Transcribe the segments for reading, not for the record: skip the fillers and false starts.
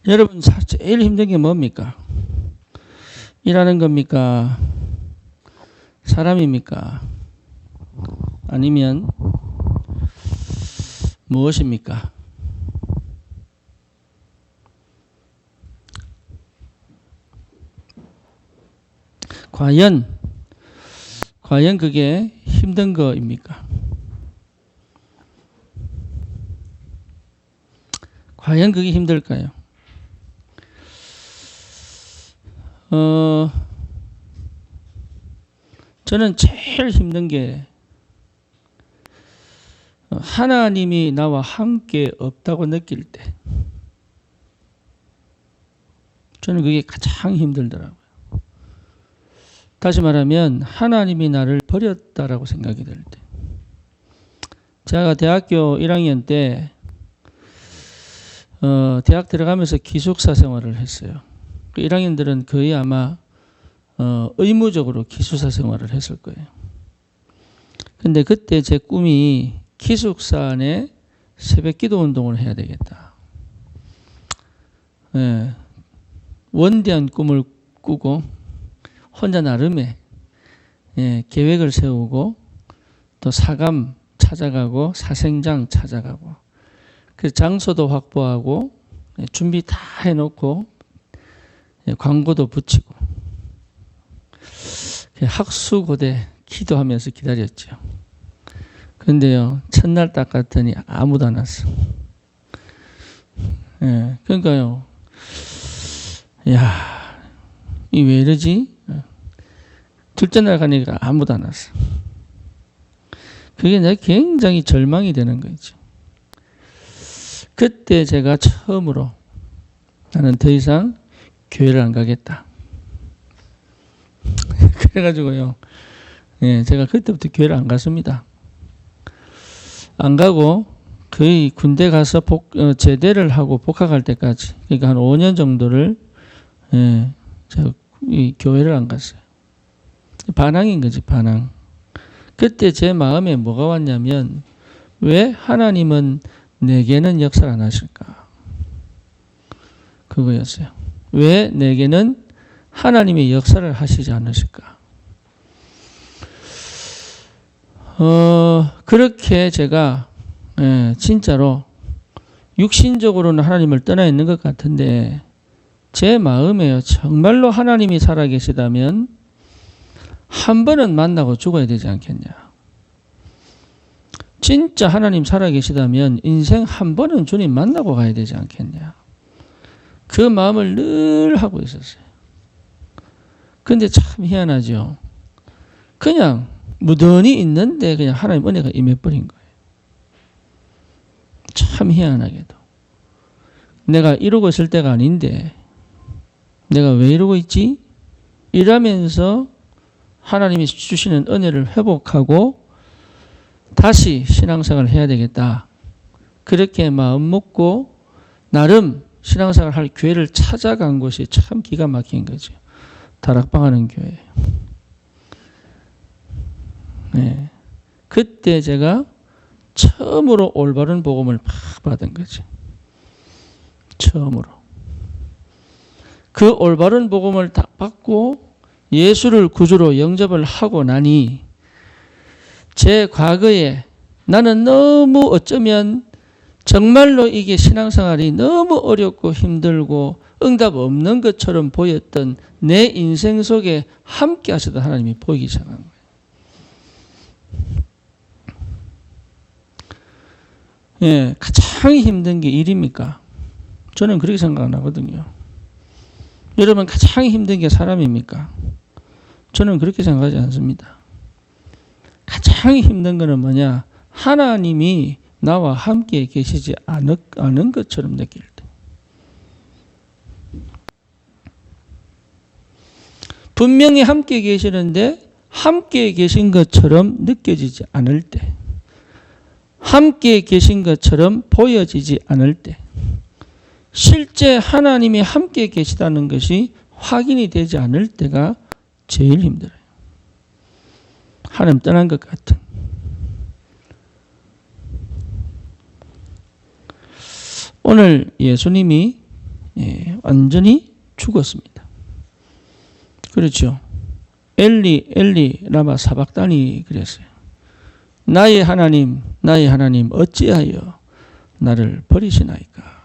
여러분, 제일 힘든 게 뭡니까? 일하는 겁니까? 사람입니까? 아니면 무엇입니까? 과연 그게 힘든 거입니까? 과연 그게 힘들까요? 저는 제일 힘든 게 하나님이 나와 함께 없다고 느낄 때, 저는 그게 가장 힘들더라고요. 다시 말하면 하나님이 나를 버렸다라고 생각이 들 때. 제가 대학교 1학년 때 대학 들어가면서 기숙사 생활을 했어요. 1학년들은 거의 아마 의무적으로 기숙사 생활을 했을 거예요. 근데 그때 제 꿈이 기숙사 안에 새벽 기도 운동을 해야 되겠다. 예, 원대한 꿈을 꾸고 혼자 나름의 계획을 세우고 또 사감 찾아가고 사생장 찾아가고 그 장소도 확보하고 준비 다 해놓고 광고도 붙이고 학수고대 기도하면서 기다렸죠. 그런데요, 첫날 딱 갔더니 아무도 안 왔어. 그러니까요, 야, 이 왜 이러지? 둘째 날 가니까 아무도 안 왔어. 그게 내가 굉장히 절망이 되는 거죠. 그때 제가 처음으로 나는 더 이상 교회를 안 가겠다. 그래가지고요, 제가 그때부터 교회를 안 갔습니다. 안 가고 거의 군대 가서 제대를 하고 복학할 때까지, 그러니까 한 5년 정도를 제가 이 교회를 안 갔어요. 반항인 거지, 반항. 그때 제 마음에 뭐가 왔냐면, 왜 하나님은 내게는 역사를 안 하실까? 그거였어요. 왜 내게는 하나님의 역사를 하시지 않으실까? 그렇게 제가 진짜로 육신적으로는 하나님을 떠나 있는 것 같은데 제 마음에요, 정말로 하나님이 살아계시다면 한 번은 만나고 죽어야 되지 않겠냐. 진짜 하나님 살아계시다면 인생 한 번은 주님 만나고 가야 되지 않겠냐. 그 마음을 늘 하고 있었어요. 근데 참 희한하죠. 그냥 무던히 있는데 그냥 하나님 은혜가 임해버린 거예요. 참 희한하게도. 내가 이러고 있을 때가 아닌데 내가 왜 이러고 있지? 이러면서 하나님이 주시는 은혜를 회복하고 다시 신앙생활을 해야 되겠다. 그렇게 마음 먹고 나름 신앙생활을 할 교회를 찾아간 곳이 참 기가 막힌 거죠. 다락방 하는 교회. 그때 제가 처음으로 올바른 복음을 받은 거죠. 처음으로. 그 올바른 복음을 딱 받고 예수를 구주로 영접을 하고 나니 제 과거에 나는 너무 어쩌면 정말로 이게 신앙생활이 너무 어렵고 힘들고 응답 없는 것처럼 보였던 내 인생 속에 함께 하시던 하나님이 보이기 시작한 거예요. 가장 힘든 게 일입니까? 저는 그렇게 생각 안 하거든요. 여러분, 가장 힘든 게 사람입니까? 저는 그렇게 생각하지 않습니다. 가장 힘든 거는 뭐냐? 하나님이 나와 함께 계시지 않은 것처럼 느낄 때. 분명히 함께 계시는데 함께 계신 것처럼 느껴지지 않을 때. 함께 계신 것처럼 보여지지 않을 때. 실제 하나님이 함께 계시다는 것이 확인이 되지 않을 때가 제일 힘들어요. 하나님 떠난 것 같은. 오늘 예수님이 완전히 죽었습니다. 그렇죠. 엘리 엘리 라마 사박다니 그랬어요. 나의 하나님 어찌하여 나를 버리시나이까.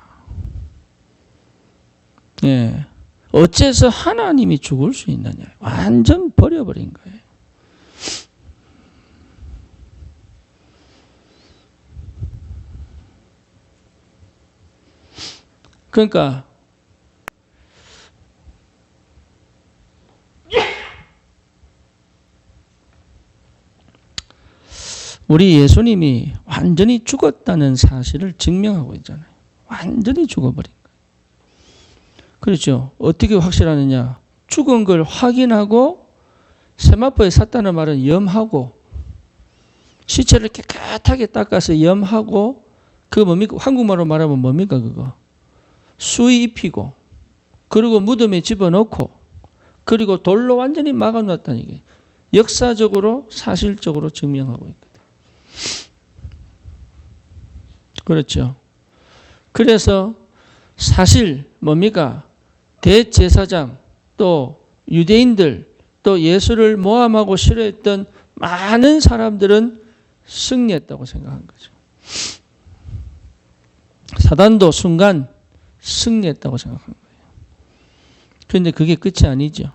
어째서 하나님이 죽을 수 있느냐. 완전 버려버린 거예요. 그러니까 우리 예수님이 완전히 죽었다는 사실을 증명하고 있잖아요. 완전히 죽어버린 거예요. 그렇죠. 어떻게 확실하느냐. 죽은 걸 확인하고 세마포에 샀다는 말은 염하고 시체를 깨끗하게 닦아서 염하고 그거 뭡니까? 한국말로 말하면 뭡니까 그거? 수의 입히고 그리고 무덤에 집어넣고 그리고 돌로 완전히 막아놨다는 게 역사적으로 사실적으로 증명하고 있거든요. 그렇죠. 그래서 사실 뭡니까? 대제사장 또 유대인들 또 예수를 모함하고 싫어했던 많은 사람들은 승리했다고 생각한 거죠. 사단도 순간 승리했다고 생각한 거예요. 그런데 그게 끝이 아니죠.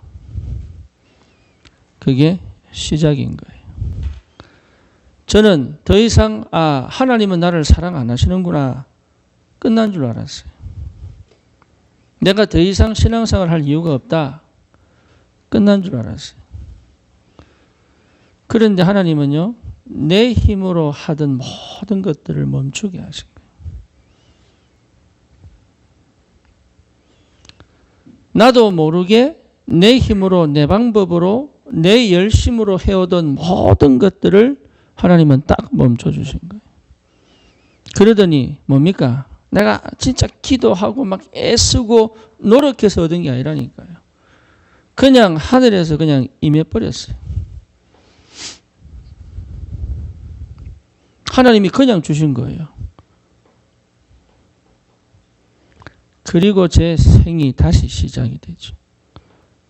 그게 시작인 거예요. 저는 더 이상 하나님은 나를 사랑 안 하시는구나 끝난 줄 알았어요. 내가 더 이상 신앙생활 할 이유가 없다 끝난 줄 알았어요. 그런데 하나님은요 내 힘으로 하던 모든 것들을 멈추게 하신 거예요. 나도 모르게 내 힘으로 내 방법으로 내 열심으로 해오던 모든 것들을 하나님은 딱 멈춰주신 거예요. 그러더니 뭡니까? 내가 진짜 기도하고 막 애쓰고 노력해서 얻은 게 아니라니까요. 그냥 하늘에서 그냥 임해버렸어요. 하나님이 그냥 주신 거예요. 그리고 제 생이 다시 시작이 되죠.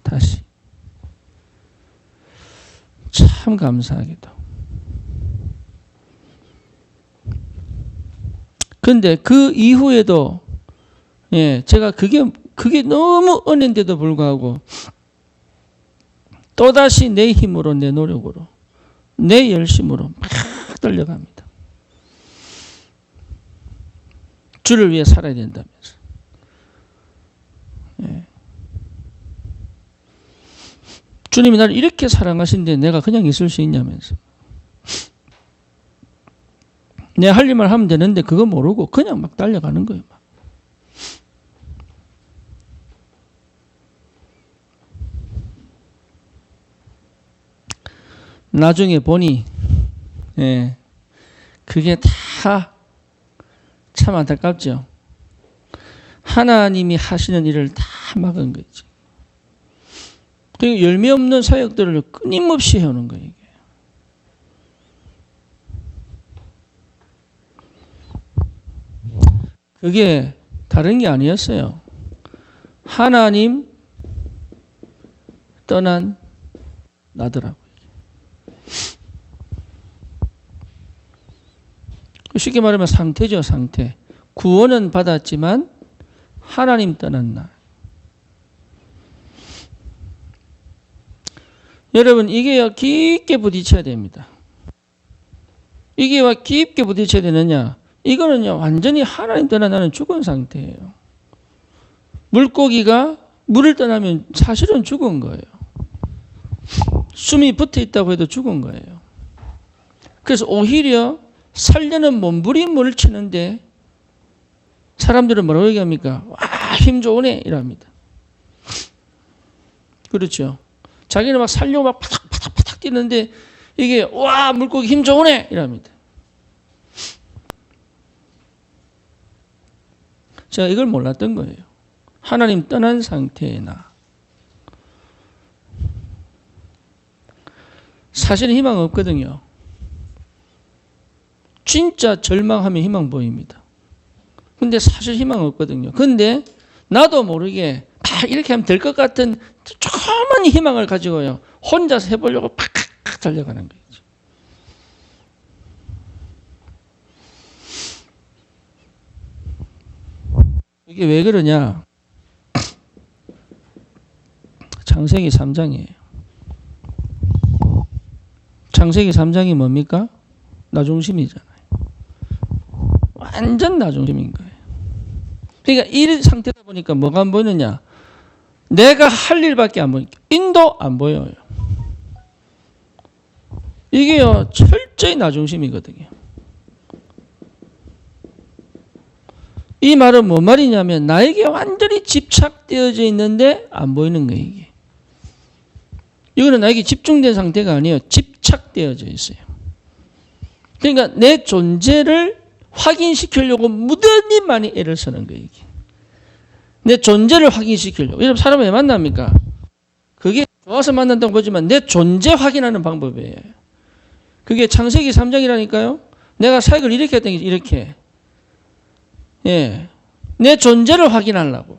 다시. 참 감사하게도. 근데 그 이후에도 제가 그게 너무 은혜인데도 불구하고 또다시 내 힘으로 내 노력으로 내 열심으로 막 달려갑니다. 주를 위해 살아야 된다면서. 주님이 나를 이렇게 사랑하신데 내가 그냥 있을 수 있냐면서. 내 할 일만 하면 되는데 그거 모르고 그냥 막 달려가는 거예요. 막. 나중에 보니 그게 다 참 안타깝죠. 하나님이 하시는 일을 다 막은 거지. 그리고 열매 없는 사역들을 끊임없이 해오는 거예요. 이게. 그게 다른 게 아니었어요. 하나님 떠난 나더라고요. 쉽게 말하면 상태죠, 상태. 구원은 받았지만 하나님 떠난 나. 여러분, 이게 깊게 부딪혀야 됩니다. 이게 왜 깊게 부딪혀야 되느냐? 이거는요, 완전히 하나님 떠나 나는 죽은 상태예요. 물고기가 물을 떠나면 사실은 죽은 거예요. 숨이 붙어 있다고 해도 죽은 거예요. 그래서 오히려 살려는 몸부림을 치는데 사람들은 뭐라고 얘기합니까? 와, 힘 좋으네 이랍니다. 그렇죠. 자기는 막 살려고 막 파닥파닥 뛰는데 이게 와, 물고기 힘 좋으네 이랍니다. 제가 이걸 몰랐던 거예요. 하나님 떠난 상태의 나. 사실은 희망 없거든요. 진짜 절망하면 희망 보입니다. 근데 사실 희망 없거든요. 근데 나도 모르게 이렇게 하면 될 것 같은 조그만 희망을 가지고요. 혼자서 해보려고 팍팍 달려가는 거죠. 이게 왜 그러냐? 창세기 3장이에요. 창세기 3장이 뭡니까? 나중심이잖아요. 완전 나중심인 거예요. 그러니까 이 상태다 보니까 뭐가 안 보이느냐? 내가 할 일밖에 안 보이니까 인도 안 보여요. 이게요 철저히 나중심이거든요. 이 말은 뭔 말이냐면 나에게 완전히 집착되어져 있는데 안 보이는 거예요. 이게. 이거는 나에게 집중된 상태가 아니에요. 집착되어져 있어요. 그러니까 내 존재를 확인시키려고 무던히 많이 애를 쓰는 거예요. 이게. 내 존재를 확인시키려고. 여러분 사람 왜 만납니까? 그게 좋아서 만난다고 보지만 내 존재 확인하는 방법이에요. 그게 창세기 3장이라니까요. 내가 사역을 이렇게 했던 게 이렇게. 예, 내 존재를 확인하려고.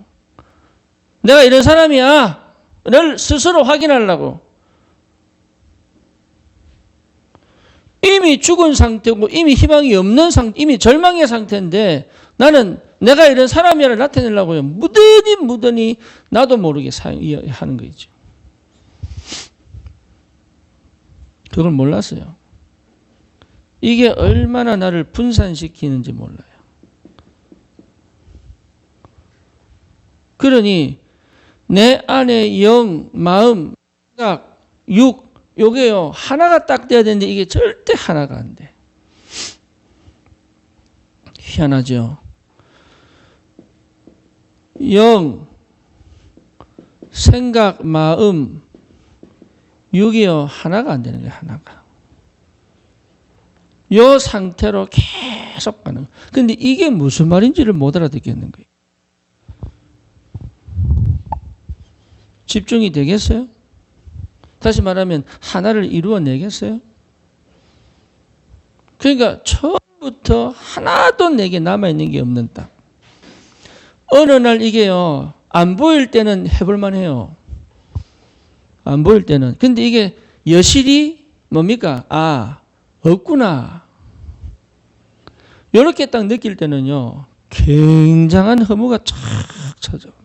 내가 이런 사람이야. 를 스스로 확인하려고. 이미 죽은 상태고 이미 희망이 없는 상태, 이미 절망의 상태인데 나는 내가 이런 사람이야를 나타내려고요. 무던히 나도 모르게 하는 거죠. 그걸 몰랐어요. 이게 얼마나 나를 분산시키는지 몰라요. 그러니 내 안에 영, 마음, 생각, 육 요게요 하나가 딱 돼야 되는데 이게 절대 하나가 안 돼. 희한하죠. 영, 생각, 마음, 육이요 하나가 안 되는 거예요. 하나가. 요 상태로 계속 가는 거예요. 근데 이게 무슨 말인지를 못 알아듣겠는 거예요. 집중이 되겠어요? 다시 말하면 하나를 이루어내겠어요? 그러니까 처음부터 하나도 내게 남아있는 게 없는 땅. 어느 날 이게요 안 보일 때는 해볼만 해요. 안 보일 때는. 근데 이게 여실히 뭡니까? 아 없구나. 이렇게 딱 느낄 때는요 굉장한 허무가 쫙 찾아옵니다.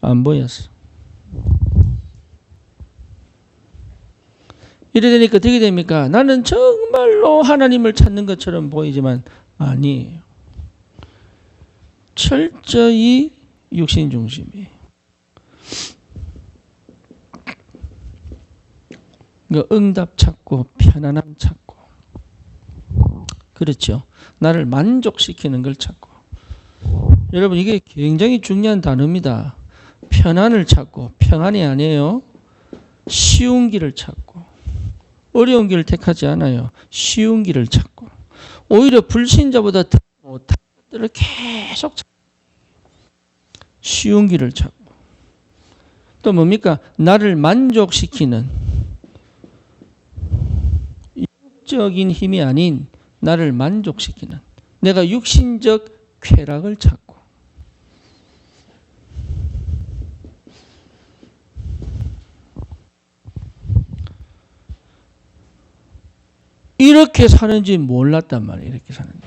안 보였어. 이래 되니까 어떻게 됩니까? 나는 정말로 하나님을 찾는 것처럼 보이지만 아니에요. 철저히 육신 중심이에요. 그러니까 응답 찾고 편안함 찾고 그렇죠. 나를 만족시키는 걸 찾고. 여러분 이게 굉장히 중요한 단어입니다. 편안을 찾고 평안이 아니에요. 쉬운 길을 찾고 어려운 길을 택하지 않아요. 쉬운 길을 찾고 오히려 불신자보다 더 못한 것들을 계속 찾고 쉬운 길을 찾고 또 뭡니까? 나를 만족시키는 육적인 힘이 아닌 나를 만족시키는 내가 육신적 쾌락을 찾고 이렇게 사는지 몰랐단 말이에요. 이렇게 사는지.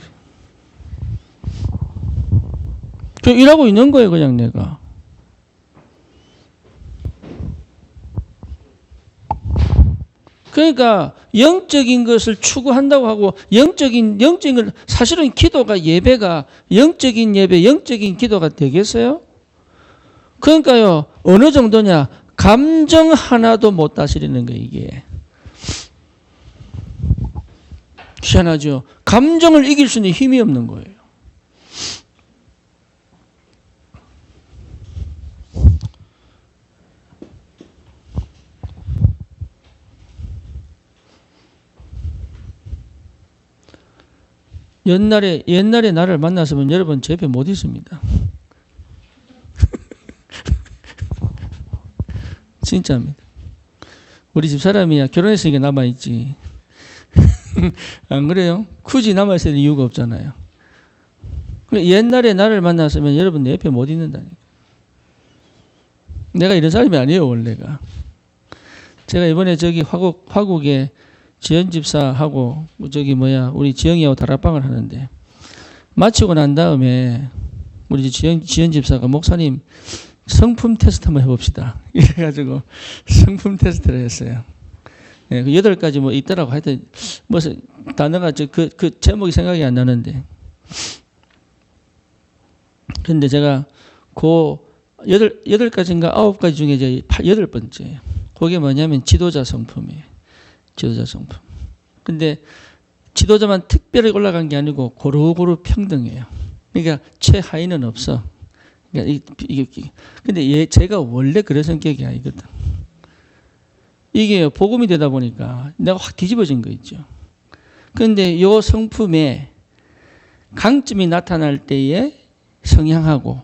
저 일하고 있는 거예요. 그냥 내가. 그러니까 영적인 것을 추구한다고 하고 영적인 걸 사실은 기도가 예배가 영적인 예배, 영적인 기도가 되겠어요? 그러니까요. 어느 정도냐? 감정 하나도 못 다스리는 거예요. 이게. 희한하죠. 감정을 이길 수 있는 힘이 없는 거예요. 옛날에 나를 만났으면 여러분 제 옆에 못 있습니다. 진짜입니다. 우리 집 사람이야 결혼했으니까 남아있지. 안 그래요? 굳이 남아있을 이유가 없잖아요. 옛날에 나를 만났으면 여러분 내 옆에 못 있는다니까. 내가 이런 사람이 아니에요, 원래가. 제가 이번에 저기 화국에 지연 집사하고 우리 지영이하고 다락방을 하는데 마치고 난 다음에 우리 지연 집사가 목사님 성품 테스트 한번 해봅시다. 이래가지고 성품 테스트를 했어요. 예, 8가지 뭐 있더라고. 하여튼 무슨 단어가 그 제목이 생각이 안 나는데. 근데 제가 그 8가지인가 9가지 중에 이제 8번째예요. 그게 뭐냐면 지도자 성품이에요. 지도자 성품. 근데 지도자만 특별히 올라간 게 아니고 고루고루 평등해요. 그러니까 최하위는 없어. 그러니까 근데 제가 원래 그런 성격이 아니거든. 이게 복음이 되다 보니까 내가 확 뒤집어진 거 있죠. 그런데 요 성품에 강점이 나타날 때의 성향하고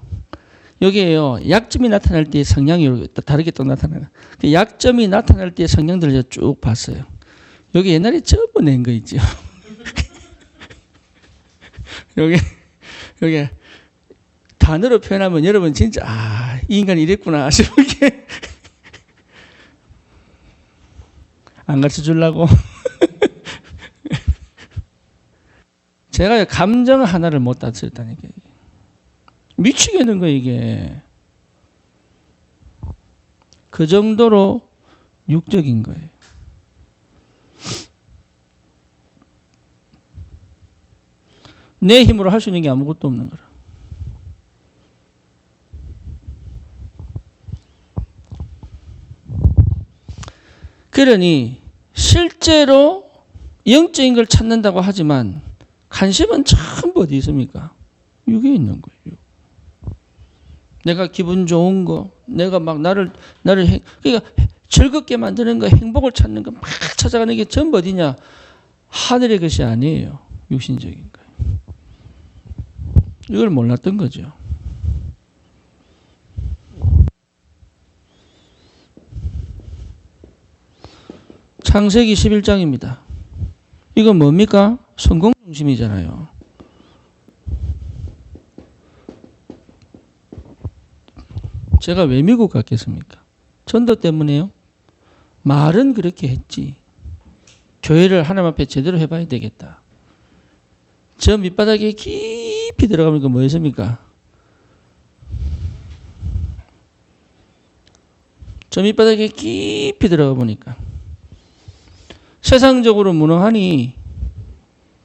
여기에요. 약점이 나타날 때의 성향이 다르게 또 나타나요. 약점이 나타날 때의 성향들을 제가 쭉 봤어요. 여기 옛날에 전부 낸 거 있죠. 여기 단어로 표현하면 여러분 진짜 이 인간이 이랬구나 싶은 게 안 가르쳐 주려고. 제가 감정 하나를 못 다스렸다니까. 미치겠는 거예요, 이게. 그 정도로 육적인 거예요. 내 힘으로 할 수 있는 게 아무것도 없는 거라. 그러니 실제로 영적인 걸 찾는다고 하지만 관심은 전부 어디 있습니까? 육에 있는 거예요. 내가 기분 좋은 거, 내가 막 나를 그러니까 즐겁게 만드는 거, 행복을 찾는 거 막 찾아가는 게 전부 어디냐? 하늘의 것이 아니에요. 육신적인 거예요. 이걸 몰랐던 거죠. 창세기 11장입니다. 이건 뭡니까? 성공 중심이잖아요. 제가 왜 미국 갔겠습니까? 전도 때문에요? 말은 그렇게 했지. 교회를 하나님 앞에 제대로 해봐야 되겠다. 저 밑바닥에 깊이 들어가면 뭐였습니까? 저 밑바닥에 깊이 들어가 보니까 세상적으로 무능하니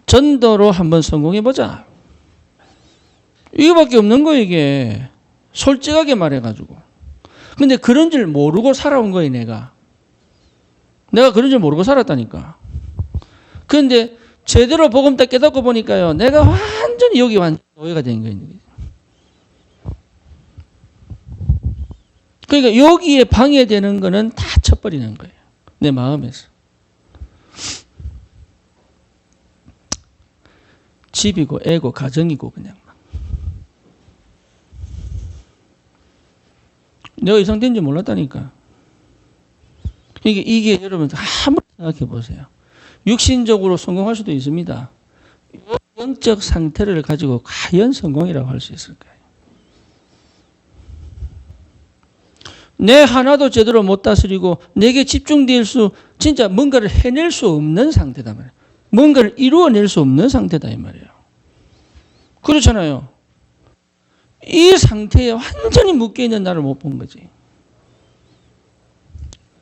전도로 한번 성공해보자. 이거밖에 없는 거예요, 이게. 솔직하게 말해가지고. 근데 그런 줄 모르고 살아온 거예요, 내가. 내가 그런 줄 모르고 살았다니까. 그런데 제대로 복음 딱 깨닫고 보니까요, 내가 완전히 여기 오해가 된 거예요. 그러니까 여기에 방해되는 거는 다 쳐버리는 거예요. 내 마음에서. 집이고 애고 가정이고 그냥 막. 내가 이상된 줄 몰랐다니까. 이게 여러분 한번 생각해 보세요. 육신적으로 성공할 수도 있습니다. 영적 상태를 가지고 과연 성공이라고 할 수 있을까요? 내 하나도 제대로 못 다스리고 내게 집중될 수 진짜 뭔가를 해낼 수 없는 상태다 말이에요. 뭔가를 이루어낼 수 없는 상태다 이 말이에요. 그렇잖아요. 이 상태에 완전히 묶여있는 나를 못 본 거지.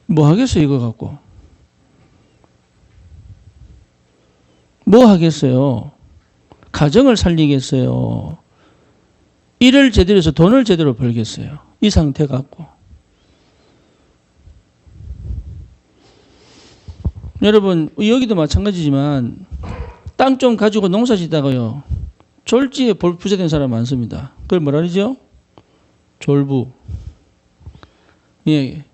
뭐 하겠어요 이거 갖고. 뭐 하겠어요. 가정을 살리겠어요. 일을 제대로 해서 돈을 제대로 벌겠어요. 이 상태 갖고. 여러분 여기도 마찬가지지만 땅 좀 가지고 농사 짓다가요. 졸지에 부자 된 사람 많습니다. 그걸 뭐라 그러죠? 졸부. 예,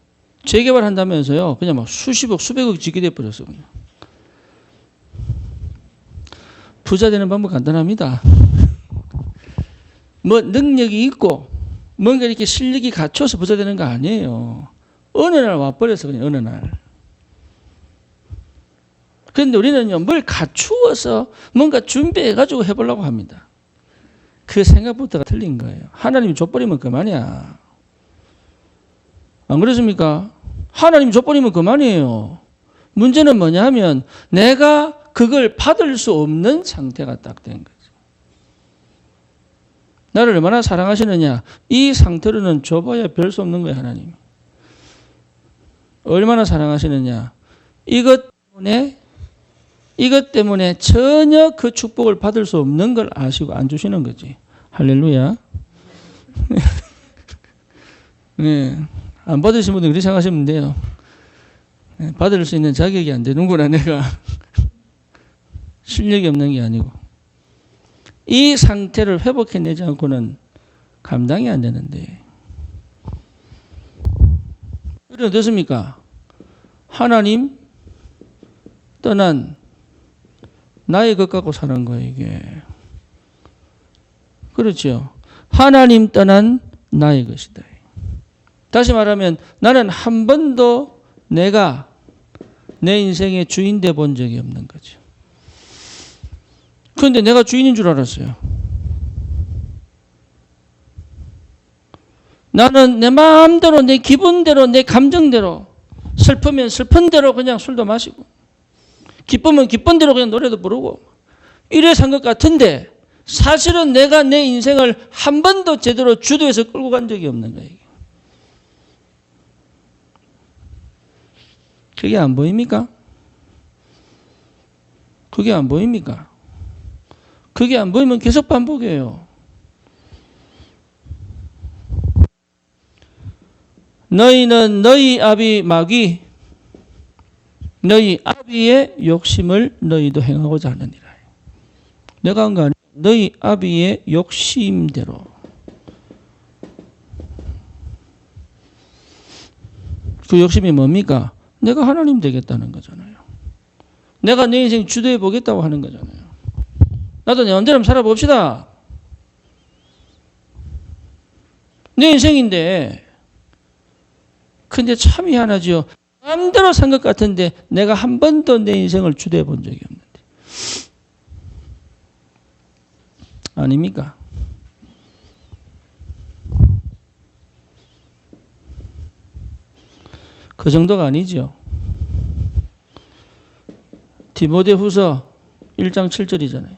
재개발한다면서요. 그냥 막 수십억, 수백억 짓게 돼버렸어요. 그냥. 부자 되는 방법 간단합니다. 뭐 능력이 있고 뭔가 이렇게 실력이 갖춰서 부자 되는 거 아니에요. 어느 날 와버려서 그냥 어느 날. 그런데 우리는요, 뭘 갖추어서 뭔가 준비해가지고 해보려고 합니다. 그 생각부터가 틀린 거예요. 하나님이 줘버리면 그만이야. 안 그렇습니까? 하나님이 줘버리면 그만이에요. 문제는 뭐냐 하면 내가 그걸 받을 수 없는 상태가 딱 된 거죠. 나를 얼마나 사랑하시느냐. 이 상태로는 줘봐야 별 수 없는 거예요, 하나님. 얼마나 사랑하시느냐. 이것 때문에 전혀 그 축복을 받을 수 없는 걸 아시고 안 주시는 거지. 할렐루야. 네. 안 받으신 분들 그렇게 생각하시면 돼요. 네. 받을 수 있는 자격이 안 되는구나, 내가. 실력이 없는 게 아니고. 이 상태를 회복해내지 않고는 감당이 안 되는데. 그래, 어떻습니까? 하나님 떠난 나의 것 갖고 사는 거예요, 이게. 그렇죠. 하나님 떠난 나의 것이다. 다시 말하면 나는 한 번도 내가 내 인생의 주인 돼 본 적이 없는 거죠. 그런데 내가 주인인 줄 알았어요. 나는 내 마음대로, 내 기분대로, 내 감정대로, 슬프면 슬픈 대로 그냥 술도 마시고, 기쁘면 기쁜 대로 그냥 노래도 부르고, 이래 산 것 같은데 사실은 내가 내 인생을 한 번도 제대로 주도해서 끌고 간 적이 없는 거예요. 그게 안 보입니까? 그게 안 보입니까? 그게 안 보이면 계속 반복해요. 너희는 너희 아비 마귀, 너희 아비의 욕심을 너희도 행하고자 하느니라. 내가 한 거 아니야. 너희 아비의 욕심대로. 그 욕심이 뭡니까? 내가 하나님 되겠다는 거잖아요. 내가 내 인생 주도해 보겠다고 하는 거잖아요. 나도 내 마음대로 살아봅시다. 내 인생인데. 근데 참 희한하지요. 마음대로 산 것 같은데 내가 한 번도 내 인생을 주도해 본 적이 없는데. 아닙니까? 그 정도가 아니죠. 디모데후서 1장 7절이잖아요.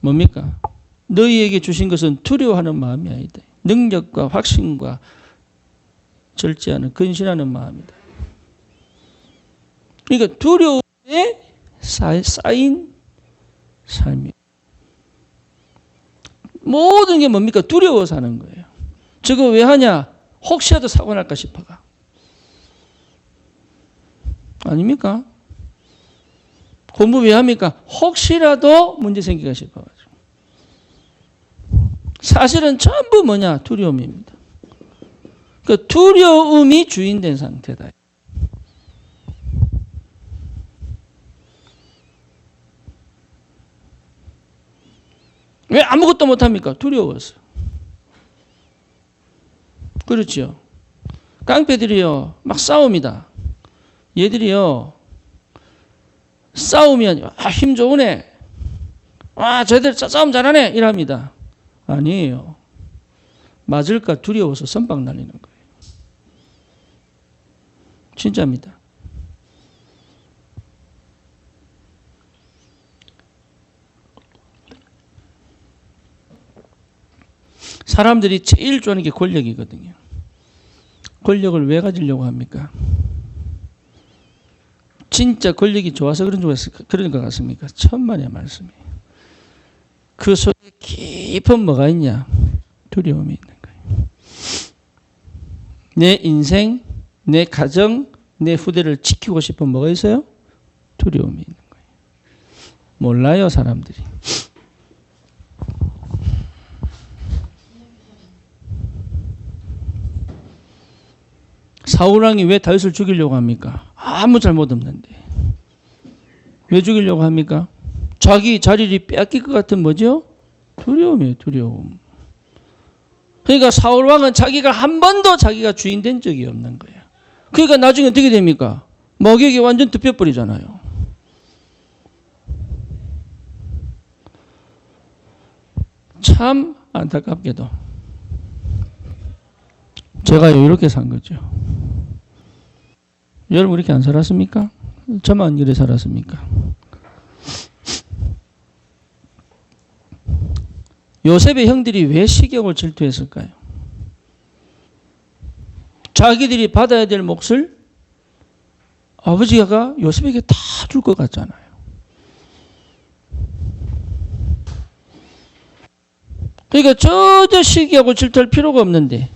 뭡니까? 너희에게 주신 것은 두려워하는 마음이 아니다. 능력과 확신과 절제하는 근신하는 마음이다. 그러니까 두려움에 쌓인 삶이. 모든 게 뭡니까? 두려워서 하는 거예요. 저거 왜 하냐? 혹시라도 사고 날까 싶어가. 아닙니까? 공부 왜 합니까? 혹시라도 문제 생기가 싶어가지고. 사실은 전부 뭐냐? 두려움입니다. 그 두려움이 주인된 상태다. 왜 아무것도 못합니까? 두려워서. 그렇죠. 깡패들이요, 막 싸웁니다. 얘들이요, 싸우면, 힘 좋으네. 쟤들 싸움 잘하네. 이랍니다. 아니에요. 맞을까 두려워서 선빵 날리는 거예요. 진짜입니다. 사람들이 제일 좋아하는 게 권력이거든요. 권력을 왜 가지려고 합니까? 진짜 권력이 좋아서 그런 것 같습니까? 천만의 말씀이에요. 그 속에 깊은 뭐가 있냐? 두려움이 있는 거예요. 내 인생, 내 가정, 내 후대를 지키고 싶은 뭐가 있어요? 두려움이 있는 거예요. 몰라요, 사람들이. 사울왕이 왜 다윗을 죽이려고 합니까? 아무 잘못 없는데. 왜 죽이려고 합니까? 자기 자리를 빼앗길 것 같은 뭐죠? 두려움이에요, 두려움. 그러니까 사울왕은 자기가 한 번도 자기가 주인 된 적이 없는 거예요. 그러니까 나중에 어떻게 됩니까? 먹에게 완전 덮여버리잖아요. 참 안타깝게도 제가요 이렇게 산 거죠. 여러분 이렇게 안 살았습니까? 저만 이래 살았습니까? 요셉의 형들이 왜 시경을 질투했을까요? 자기들이 받아야 될 몫을 아버지가 요셉에게 다 줄 것 같잖아요. 그러니까 저저 시기하고 질투할 필요가 없는데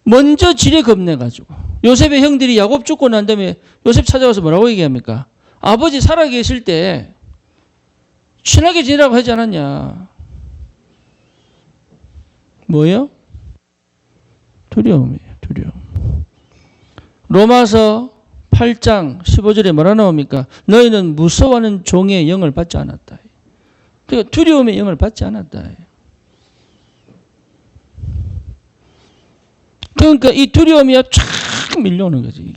먼저 지레 겁내가지고 요셉의 형들이 야곱 죽고 난 다음에 요셉 찾아가서 뭐라고 얘기합니까? 아버지 살아계실 때 친하게 지내라고 하지 않았냐? 뭐예요? 두려움이에요. 두려움. 로마서 8장 15절에 뭐라 나옵니까? 너희는 무서워하는 종의 영을 받지 않았다. 그러니까 두려움의 영을 받지 않았다. 그러니까 이 두려움이 쫙 밀려오는 거지.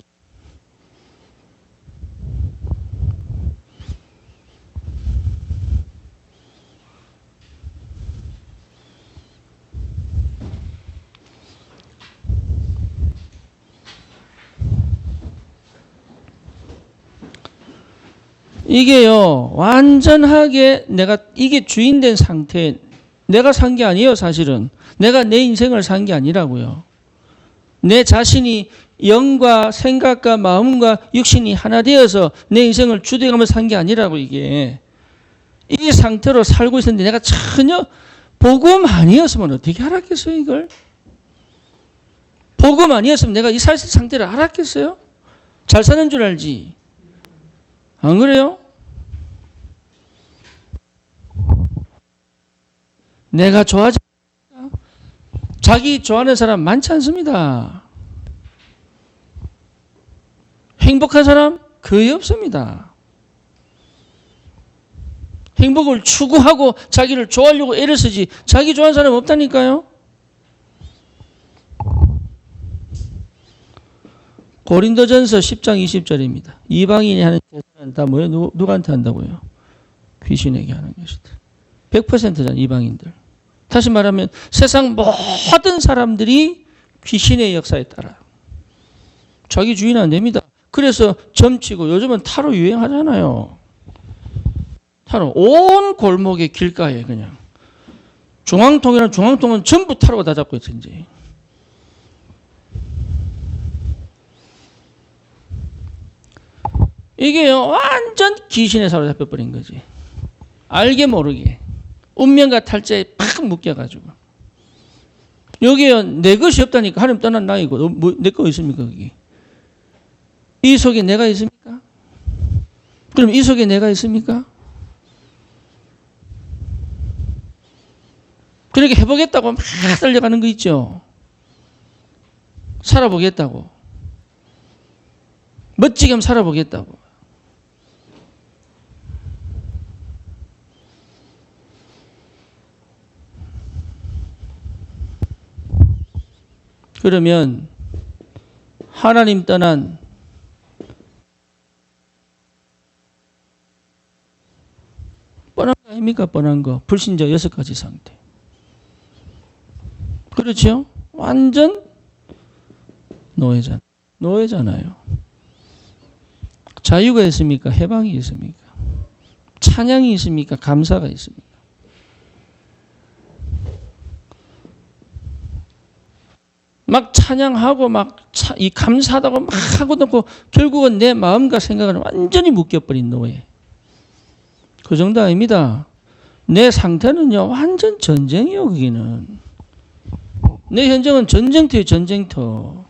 이게요, 완전하게 내가 이게 주인된 상태, 내가 산 게 아니에요, 사실은. 내가 내 인생을 산 게 아니라고요. 내 자신이 영과 생각과 마음과 육신이 하나 되어서 내 인생을 주도해가면서 산 게 아니라고, 이게. 이 상태로 살고 있었는데 내가 전혀 복음 아니었으면 어떻게 알았겠어요, 이걸? 복음 아니었으면 내가 이 상태를 알았겠어요? 잘 사는 줄 알지. 안 그래요? 내가 좋아하지 않습니까? 자기 좋아하는 사람 많지 않습니다. 행복한 사람 거의 없습니다. 행복을 추구하고 자기를 좋아하려고 애를 쓰지 자기 좋아하는 사람 없다니까요. 고린도전서 10장 20절입니다. 이방인이 하는 제사는 다 뭐예요? 누구한테 한다고요? 귀신에게 하는 것이다. 100%잖아, 이방인들. 다시 말하면 세상 모든 사람들이 귀신의 역사에 따라 자기 주인 안 됩니다. 그래서 점치고 요즘은 타로 유행하잖아요. 타로 온 골목의 길가에 그냥 중앙통이랑 중앙통은 전부 타로가 다 잡고 있어 이제. 이게요 완전 귀신에 사로잡혀버린 거지. 알게 모르게 운명과 탈자에 팍 묶여가지고 여기요 내 것이 없다니까. 하나님 떠난 나이고 내 거 있습니까 거기? 이 속에 내가 있습니까? 그럼 이 속에 내가 있습니까? 그렇게 해보겠다고 막 달려가는 거 있죠. 살아보겠다고. 멋지게 한번 살아보겠다고. 그러면 하나님 떠난 뻔한 거 아닙니까? 뻔한 거. 불신자 6가지 상태. 그렇죠? 완전 노예잖아요. 자유가 있습니까? 해방이 있습니까? 찬양이 있습니까? 감사가 있습니까? 막 찬양하고 이 감사하다고 막 하고 놓고 결국은 내 마음과 생각은 완전히 묶여버린 노예. 그 정도 아닙니다. 내 상태는요 완전 전쟁이요. 거기는 내 현장은 전쟁터예요. 전쟁터.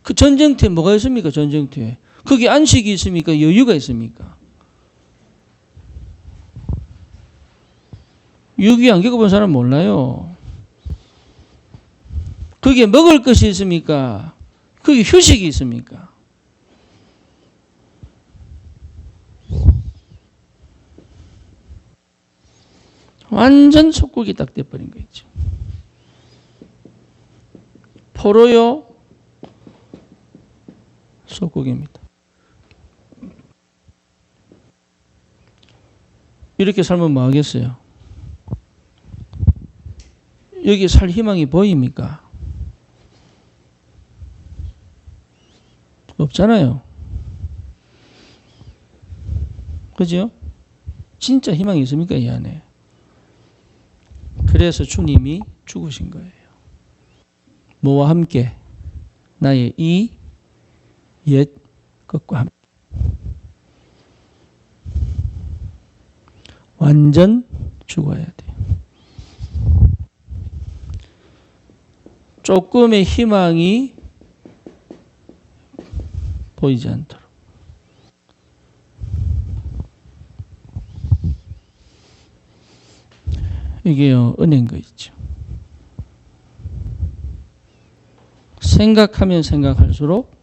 그 전쟁터에 뭐가 있습니까? 전쟁터에 거기 안식이 있습니까? 여유가 있습니까? 유기 안 겪어본 사람 몰라요. 거기에 먹을 것이 있습니까? 거기 휴식이 있습니까? 완전 속국이 딱 돼버린 거 있죠. 포로요, 속국입니다. 이렇게 살면 뭐 하겠어요? 여기 살 희망이 보입니까? 없잖아요. 그죠? 진짜 희망이 있습니까, 이 안에? 그래서 주님이 죽으신 거예요. 뭐와 함께? 나의 이 옛 것과 함께. 완전 죽어야 돼요. 조금의 희망이 보이지 않도록. 이게요, 은혜인 거 있죠. 생각하면 생각할수록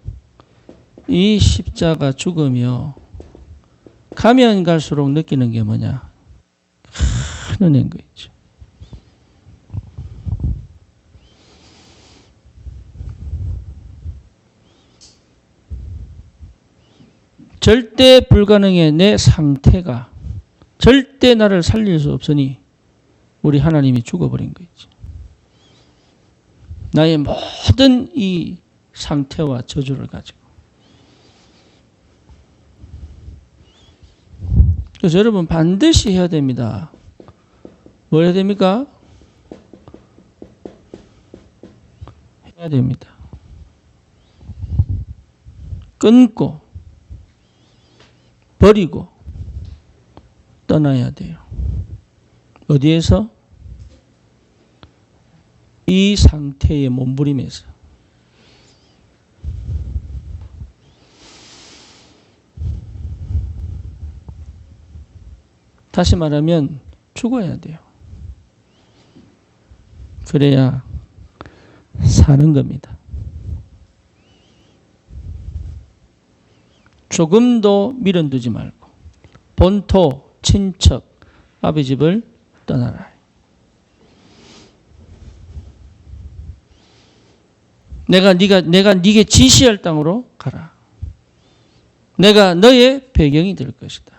이 십자가 죽으며 가면 갈수록 느끼는 게 뭐냐? 큰 은혜인 거 있죠. 절대 불가능의 내 상태가 절대 나를 살릴 수 없으니 우리 하나님이 죽어버린 거 있지. 나의 모든 이 상태와 저주를 가지고. 그래서 여러분 반드시 해야 됩니다. 뭘 해야 됩니까? 해야 됩니다. 끊고 버리고 떠나야 돼요. 어디에서? 이 상태의 몸부림에서. 다시 말하면 죽어야 돼요. 그래야 사는 겁니다. 조금도 미련두지 말고 본토, 친척, 아버지 집을 떠나라. 내가 네게 지시할 땅으로 가라. 내가 너의 배경이 될 것이다.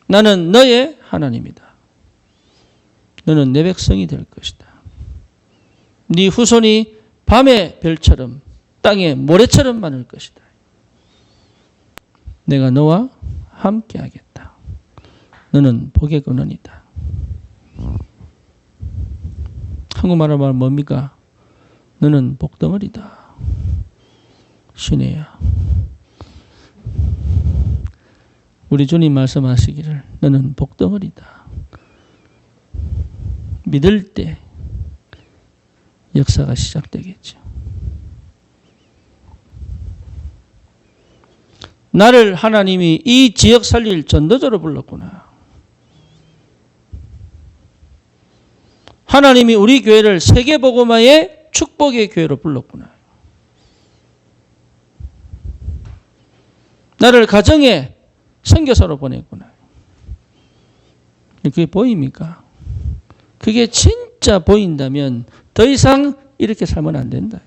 나는 너의 하나님이다. 너는 내 백성이 될 것이다. 네 후손이 밤의 별처럼 땅의 모래처럼 많을 것이다. 내가 너와 함께 하겠다. 너는 복의 근원이다. 한국말로 말하면 뭡니까? 너는 복덩어리다. 시내야. 우리 주님 말씀하시기를 너는 복덩어리다. 믿을 때 역사가 시작되겠죠. 나를 하나님이 이 지역 살릴 전도자로 불렀구나. 하나님이 우리 교회를 세계복음화의 축복의 교회로 불렀구나. 나를 가정에 선교사로 보냈구나. 그게 보입니까? 그게 진짜 보인다면 더 이상 이렇게 살면 안 된다.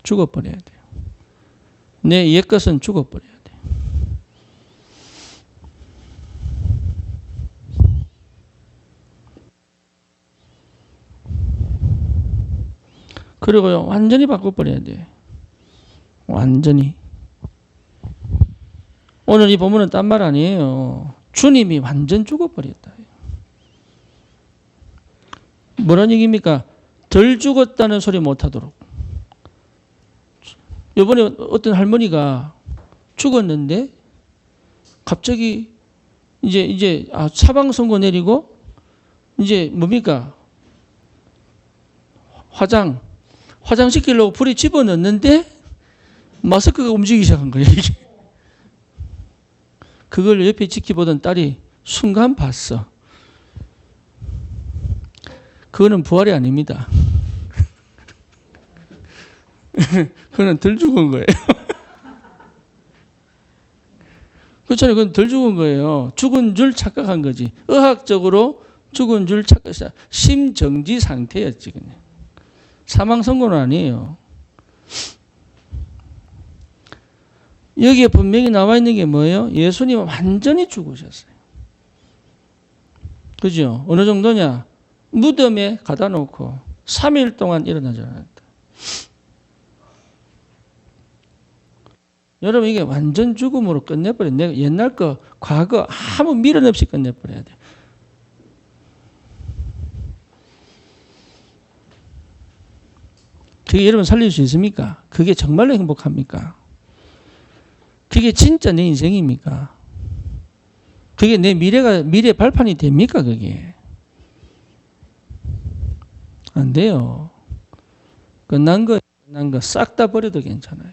죽어버려야 돼요. 내 옛것은 죽어버려야 돼. 그리고요, 완전히 바꿔버려야 돼. 완전히. 오늘 이 본문은 딴 말 아니에요. 주님이 완전 죽어버렸다. 뭐란 얘기입니까? 덜 죽었다는 소리 못하도록. 이번에 어떤 할머니가 죽었는데 갑자기 이제 사방 선고 내리고 이제 뭡니까? 화장시키려고 불에 집어넣는데 마스크가 움직이기 시작한 거예요. 이게. 그걸 옆에 지켜보던 딸이 순간 봤어. 그거는 부활이 아닙니다. 그거는 덜 죽은 거예요. 그렇잖아요. 그건 덜 죽은 거예요. 죽은 줄 착각한 거지. 의학적으로 죽은 줄 착각했어. 심정지 상태였지. 그냥. 사망 선고는 아니에요. 여기에 분명히 나와 있는 게 뭐예요? 예수님은 완전히 죽으셨어요. 그죠? 어느 정도냐? 무덤에 가다 놓고 3일 동안 일어나지 않았다. 여러분 이게 완전 죽음으로 끝내버려. 내가 옛날 거 과거 아무 미련 없이 끝내버려야 돼. 그게 여러분 살릴 수 있습니까? 그게 정말로 행복합니까? 그게 진짜 내 인생입니까? 그게 내 미래 발판이 됩니까? 그게 안 돼요. 끝난 거 싹 다 버려도 괜찮아요.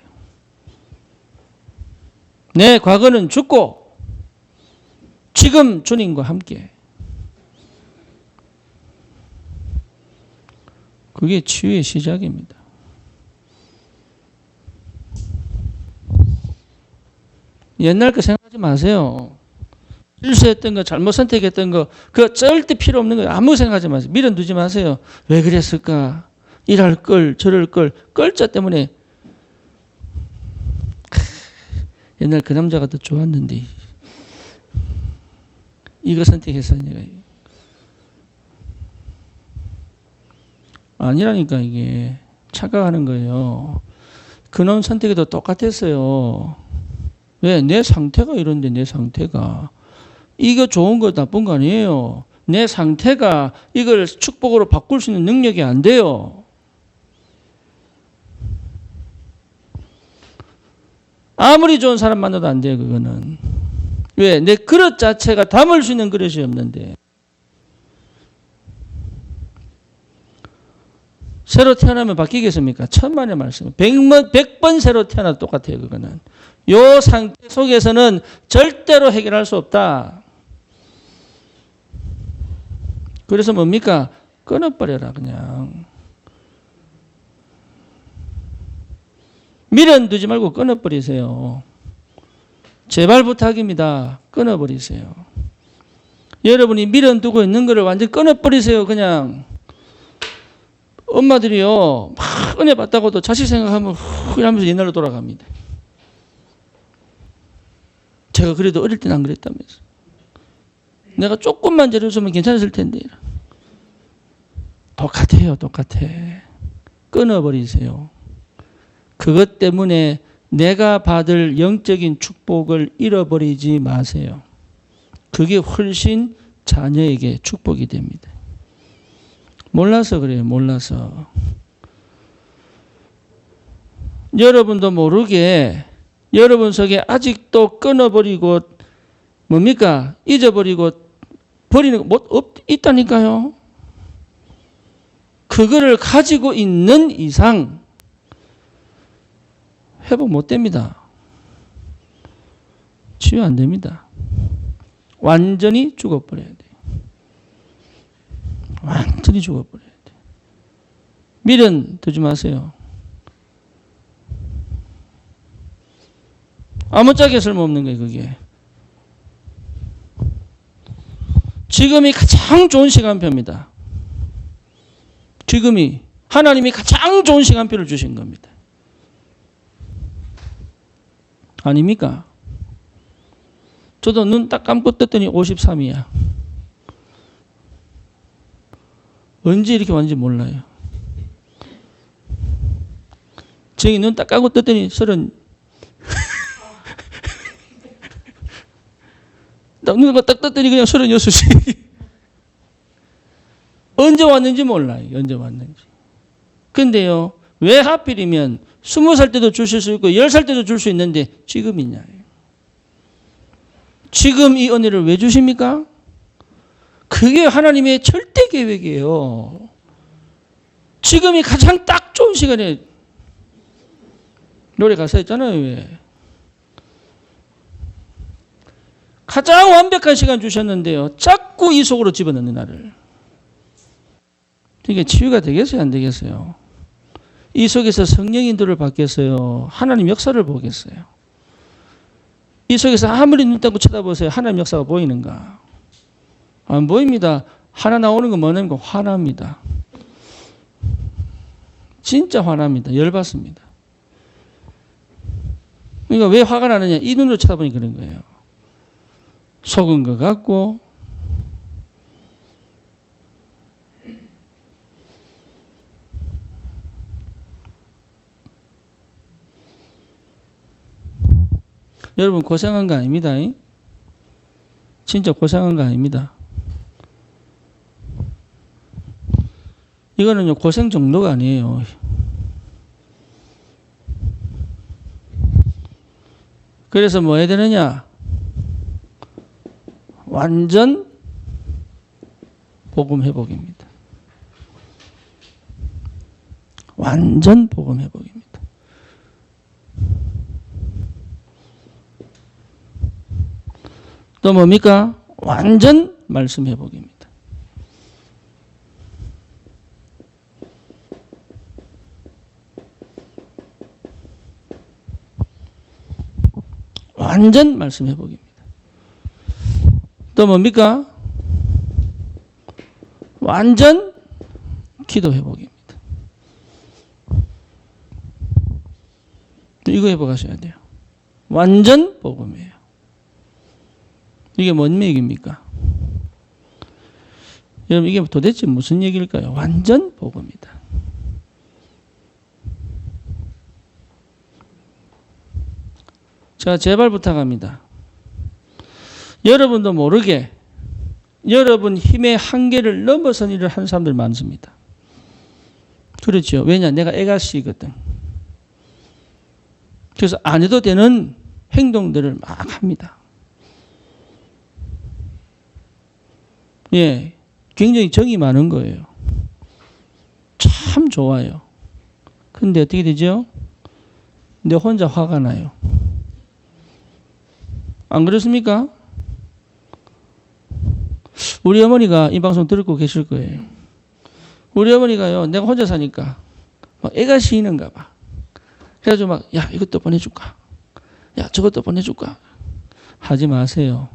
내 과거는 죽고 지금 주님과 함께. 그게 치유의 시작입니다. 옛날 거 생각하지 마세요. 실수했던 거, 잘못 선택했던 거, 그거 절대 필요 없는 거예요. 아무 생각하지 마세요. 미련 두지 마세요. 왜 그랬을까? 이럴 걸, 저럴 걸, 끌자 때문에. 옛날 그 남자가 더 좋았는데 이거 선택했어. 내가 아니라니까. 이게 착각하는 거예요. 그놈 선택에도 똑같았어요. 왜? 내 상태가 이런데 내 상태가 이거 좋은 거 나쁜 거 아니에요. 내 상태가 이걸 축복으로 바꿀 수 있는 능력이 안 돼요. 아무리 좋은 사람 만나도 안 돼요. 그거는. 왜? 내 그릇 자체가 담을 수 있는 그릇이 없는데. 새로 태어나면 바뀌겠습니까? 천만의 말씀. 100번 새로 태어나도 똑같아요. 그거는. 요 상태 속에서는 절대로 해결할 수 없다. 그래서 뭡니까? 끊어버려라 그냥. 미련 두지 말고 끊어버리세요. 제발 부탁입니다. 끊어버리세요. 여러분이 미련 두고 있는 거를 완전히 끊어버리세요. 그냥. 엄마들이요, 막 은혜 받다고도 자식 생각하면 후 이러면서 옛날로 돌아갑니다. 제가 그래도 어릴 때는 안 그랬다면서. 내가 조금만 잘해주면 괜찮았을 텐데. 똑같아요. 똑같아. 끊어버리세요. 그것 때문에 내가 받을 영적인 축복을 잃어버리지 마세요. 그게 훨씬 자녀에게 축복이 됩니다. 몰라서 그래요. 몰라서. 여러분도 모르게 여러분 속에 아직도 끊어버리고 뭡니까? 잊어버리고 버리는 거 있다니까요. 그거를 가지고 있는 이상 회복 못 됩니다. 치유 안 됩니다. 완전히 죽어버려야 돼요. 완전히 죽어버려야 돼요. 미련 두지 마세요. 아무짝에 쓸모없는 거예요. 그게. 지금이 가장 좋은 시간표입니다. 지금이 하나님이 가장 좋은 시간표를 주신 겁니다. 아닙니까? 저도 눈 딱 감고 떴더니 53이야. 언제 이렇게 왔는지 몰라요. 저기 눈 딱 감고 떴더니 30. 눈을 딱 떴더니 그냥 36이. 언제 왔는지 몰라요. 언제 왔는지. 근데요, 왜 하필이면 20살 때도 주실 수 있고 10살 때도 줄 수 있는데 지금이냐. 지금 이 은혜를 왜 주십니까? 그게 하나님의 절대 계획이에요. 지금이 가장 딱 좋은 시간에 노래 가사 있잖아요. 왜? 가장 완벽한 시간 주셨는데요. 자꾸 이 속으로 집어넣는 나를. 이게 치유가 되겠어요? 안 되겠어요? 이 속에서 성령 인도를 받겠어요? 하나님 역사를 보겠어요? 이 속에서 아무리 눈 감고 쳐다보세요. 하나님 역사가 보이는가? 안 보입니다. 하나 나오는 건 뭐냐면 화납니다. 진짜 화납니다. 열받습니다. 그러니까 왜 화가 나느냐? 이 눈으로 쳐다보니 그런 거예요. 속은 것 같고 여러분 고생한 거 아닙니다. 진짜 고생한 거 아닙니다. 이거는요, 고생 정도가 아니에요. 그래서 뭐 해야 되느냐? 완전 복음 회복입니다. 완전 복음 회복입니다. 또 뭡니까? 완전 말씀 회복입니다. 완전 말씀 회복입니다. 또 뭡니까? 완전 기도 회복입니다. 이거 회복하셔야 돼요. 완전 복음이에요. 이게 뭔 얘기입니까? 여러분 이게 도대체 무슨 얘기일까요? 완전 복음이다. 자, 제발 부탁합니다. 여러분도 모르게 여러분 힘의 한계를 넘어선 일을 하는 사람들 많습니다. 그렇죠. 왜냐? 내가 애가씨거든. 그래서 안 해도 되는 행동들을 막 합니다. 예, 굉장히 정이 많은 거예요. 참 좋아요. 근데 어떻게 되죠? 내 혼자 화가 나요. 안 그렇습니까? 우리 어머니가 이 방송 듣고 계실 거예요. 우리 어머니가요, 내가 혼자 사니까 막 애가 시이는가 봐. 그래가지고 막, 야, 이것도 보내줄까? 야, 저것도 보내줄까? 하지 마세요.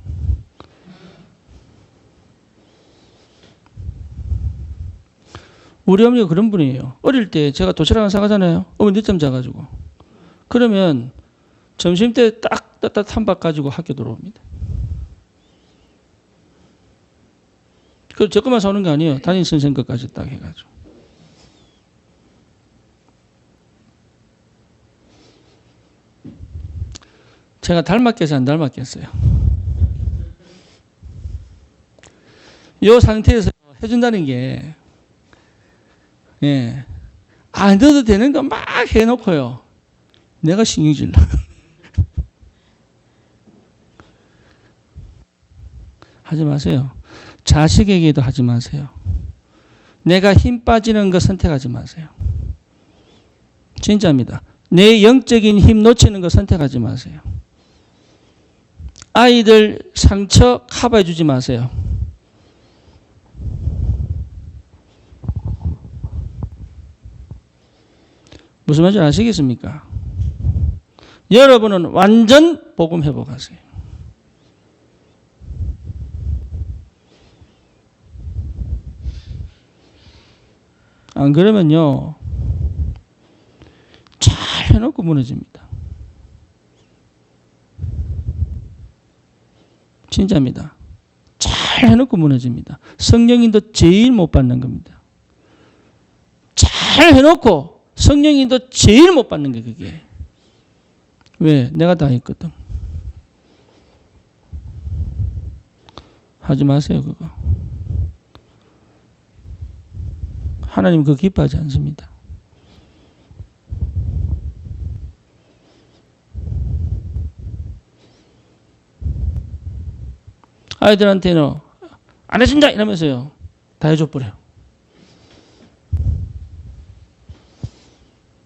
우리 어머니가 그런 분이에요. 어릴 때 제가 도시락을 사가잖아요. 어머니 늦잠 자가지고. 그러면 점심 때 딱 따뜻한 밥 가지고 학교 들어옵니다. 그 저 것만 사오는 게 아니에요. 담임 선생님 것까지 딱 해가지고. 제가 닮았겠어요, 안 닮았겠어요? 이 상태에서 해준다는 게, 예, 안 해도 되는 거 막 해놓고요. 내가 신경질 나. 하지 마세요. 자식에게도 하지 마세요. 내가 힘 빠지는 거 선택하지 마세요. 진짜입니다. 내 영적인 힘 놓치는 거 선택하지 마세요. 아이들 상처 커버해 주지 마세요. 무슨 말인지 아시겠습니까? 여러분은 완전 복음 회복하세요. 안 그러면요, 잘 해놓고 무너집니다. 진짜입니다. 잘 해놓고 무너집니다. 성령님도 제일 못 받는 겁니다. 잘 해놓고 성령님도 제일 못 받는 게 그게. 왜? 내가 다 했거든. 하지 마세요, 그거. 하나님 그거 기뻐하지 않습니다. 아이들한테는 안 해준다 이러면서요, 다 해줘버려요.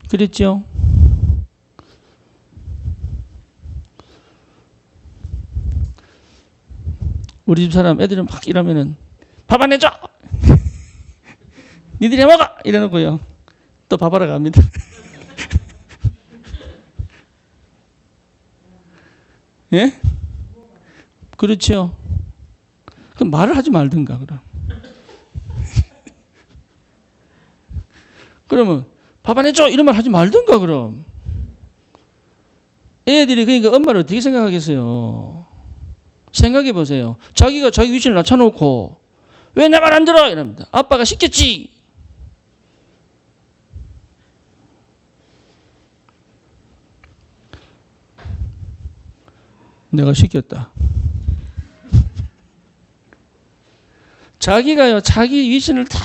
그랬죠? 우리 집 사람 애들은 막 이러면은 밥 안 해줘! 니들이 해 먹어! 이래놓고요, 또 밥 하러 갑니다. 예? 그렇죠. 그럼 말을 하지 말든가, 그럼. 그러면 밥 안 해줘! 이런 말 하지 말든가, 그럼. 애들이 그러니까 엄마를 어떻게 생각하겠어요? 생각해 보세요. 자기가 자기 위치를 낮춰놓고 왜 내 말 안 들어? 이럽니다. 아빠가 시켰지. 내가 시켰다. 자기가요, 자기 위신을 다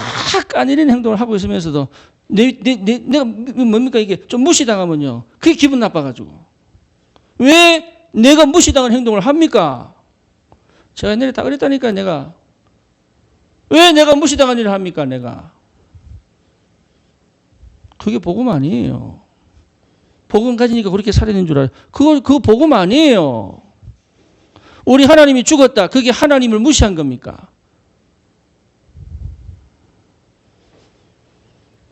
까내리는 행동을 하고 있으면서도 내가 뭡니까 이게 좀 무시당하면요. 그게 기분 나빠가지고. 왜 내가 무시당한 행동을 합니까? 제가 옛날에 다 그랬다니까 내가. 왜 내가 무시당한 일을 합니까 내가? 그게 복음 아니에요. 복음 가지니까 그렇게 살아있는 줄 알아요. 그거 복음 아니에요. 우리 하나님이 죽었다. 그게 하나님을 무시한 겁니까?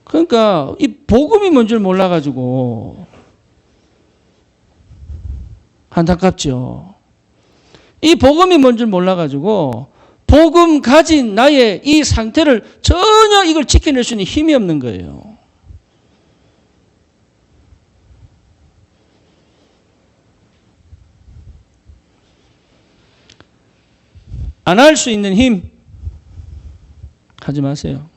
그러니까 이 복음이 뭔 줄 몰라가지고 안타깝죠. 이 복음이 뭔 줄 몰라가지고 복음 가진 나의 이 상태를 전혀 이걸 지켜낼 수 있는 힘이 없는 거예요. 안 할 수 있는 힘 하지 마세요.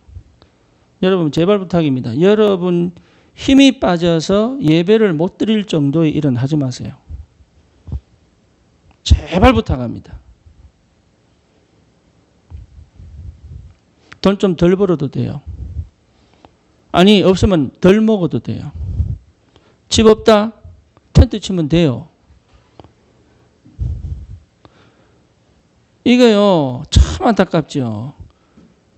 여러분 제발 부탁입니다. 여러분 힘이 빠져서 예배를 못 드릴 정도의 일은 하지 마세요. 제발 부탁합니다. 돈 좀 덜 벌어도 돼요. 아니 없으면 덜 먹어도 돼요. 집 없다? 텐트 치면 돼요. 이거요 참 안타깝죠.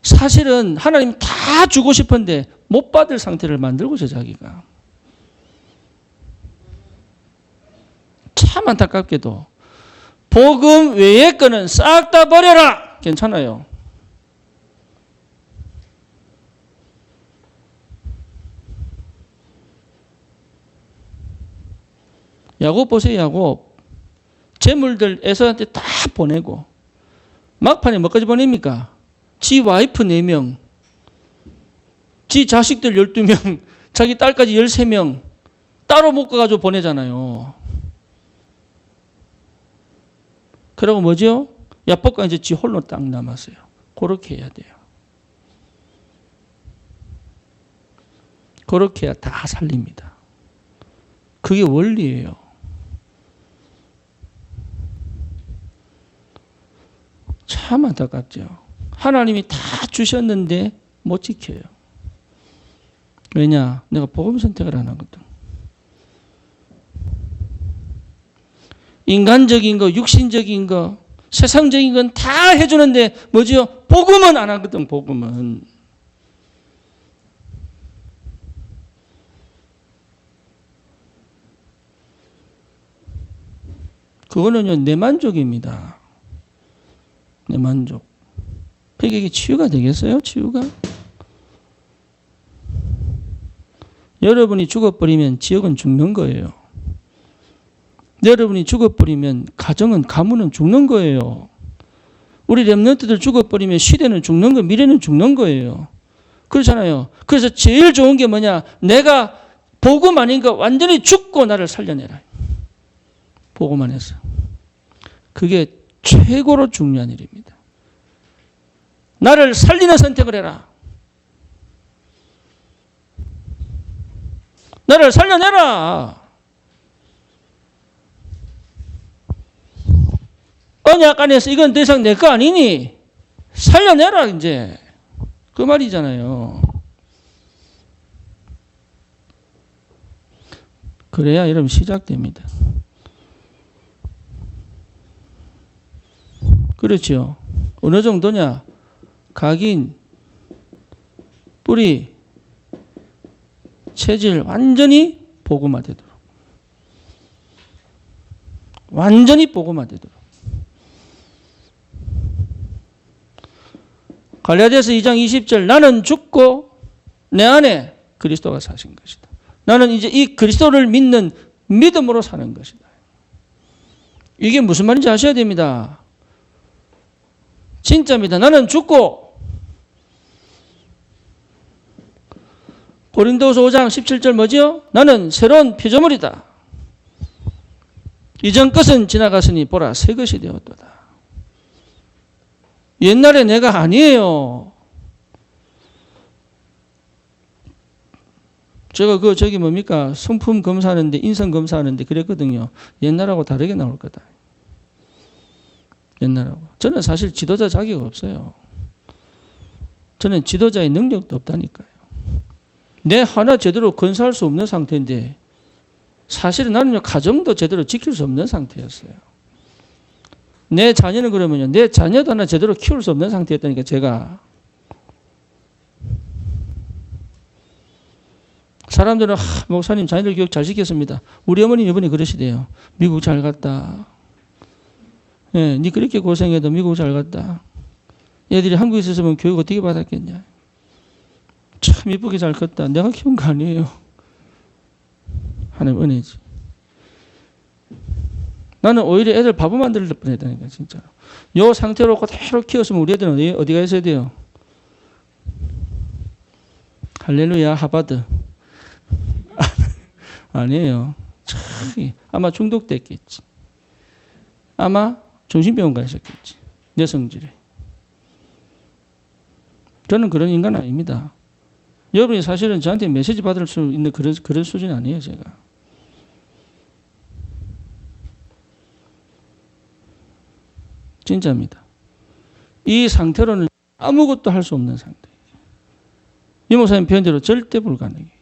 사실은 하나님 다 주고 싶은데 못 받을 상태를 만들고서 자기가. 참 안타깝게도 복음 외의 거는 싹 다 버려라. 괜찮아요. 야곱 보세요. 야곱. 재물들 에서한테 다 보내고 막판에 뭐까지 보냅니까? 지 와이프 4명, 지 자식들 12명, 자기 딸까지 13명 따로 묶어가지고 보내잖아요. 그러고 뭐죠? 야복과 이제 지 홀로 딱 남았어요. 그렇게 해야 돼요. 그렇게 해야 다 살립니다. 그게 원리예요. 참 안타깝죠. 하나님이 다 주셨는데 못 지켜요. 왜냐? 내가 복음 선택을 안 하거든. 인간적인 거, 육신적인 거, 세상적인 건 다 해주는데 뭐지요? 복음은 안 하거든. 복음은. 그거는요 내 만족입니다. 내 만족. 그게 이게 치유가 되겠어요? 치유가? 여러분이 죽어버리면 지역은 죽는 거예요. 여러분이 죽어버리면 가정은 가문은 죽는 거예요. 우리 렘넌트들 죽어버리면 시대는 죽는 거, 미래는 죽는 거예요. 그렇잖아요. 그래서 제일 좋은 게 뭐냐? 내가 복음 아닌가 완전히 죽고 나를 살려내라. 복음 안에서. 그게 최고로 중요한 일입니다. 나를 살리는 선택을 해라. 나를 살려내라. 언약 안에서 이건 더 이상 내 거 아니니 살려내라 이제. 그 말이잖아요. 그래야 여러분 시작됩니다. 그렇죠. 어느 정도냐? 각인, 뿌리, 체질 완전히 복음화되도록. 완전히 복음화되도록. 갈라디아서 2장 20절 나는 죽고 내 안에 그리스도가 사신 것이다. 나는 이제 이 그리스도를 믿는 믿음으로 사는 것이다. 이게 무슨 말인지 아셔야 됩니다. 진짜입니다. 나는 죽고 고린도후서 5장 17절 뭐지요? 나는 새로운 피조물이다. 이전 것은 지나갔으니 보라 새 것이 되었도다. 옛날에 내가 아니에요. 제가 저기 뭡니까? 성품 검사하는데 인성 검사하는데 그랬거든요. 옛날하고 다르게 나올 거다. 옛날하고. 저는 사실 지도자 자격 없어요. 저는 지도자의 능력도 없다니까요. 내 하나 제대로 건사할 수 없는 상태인데 사실은 나는요 가정도 제대로 지킬 수 없는 상태였어요. 내 자녀는 그러면요 내 자녀도 하나 제대로 키울 수 없는 상태였다니까 제가. 사람들은 목사님 자녀들 교육 잘 시켰습니다. 우리 어머니 이번에 그러시대요. 미국 잘 갔다. 예, 니 그렇게 고생해도 미국 잘 갔다. 애들이 한국에 있었으면 교육 어떻게 받았겠냐. 참 이쁘게 잘 컸다. 내가 키운 거 아니에요. 하나님 은혜지. 나는 오히려 애들 바보 만들 뻔했다니까 진짜로. 요 상태로 그대로 키웠으면 우리 애들은 어디가 있어야 돼요? 할렐루야 하버드. 아니에요. 참 아마 중독됐겠지. 아마 정신병원 가 있었겠지. 내 성질에. 저는 그런 인간 아닙니다. 여러분이 사실은 저한테 메시지 받을 수 있는 그런 수준 아니에요, 제가. 진짜입니다. 이 상태로는 아무것도 할 수 없는 상태. 이 목사님 표현대로 절대 불가능해요.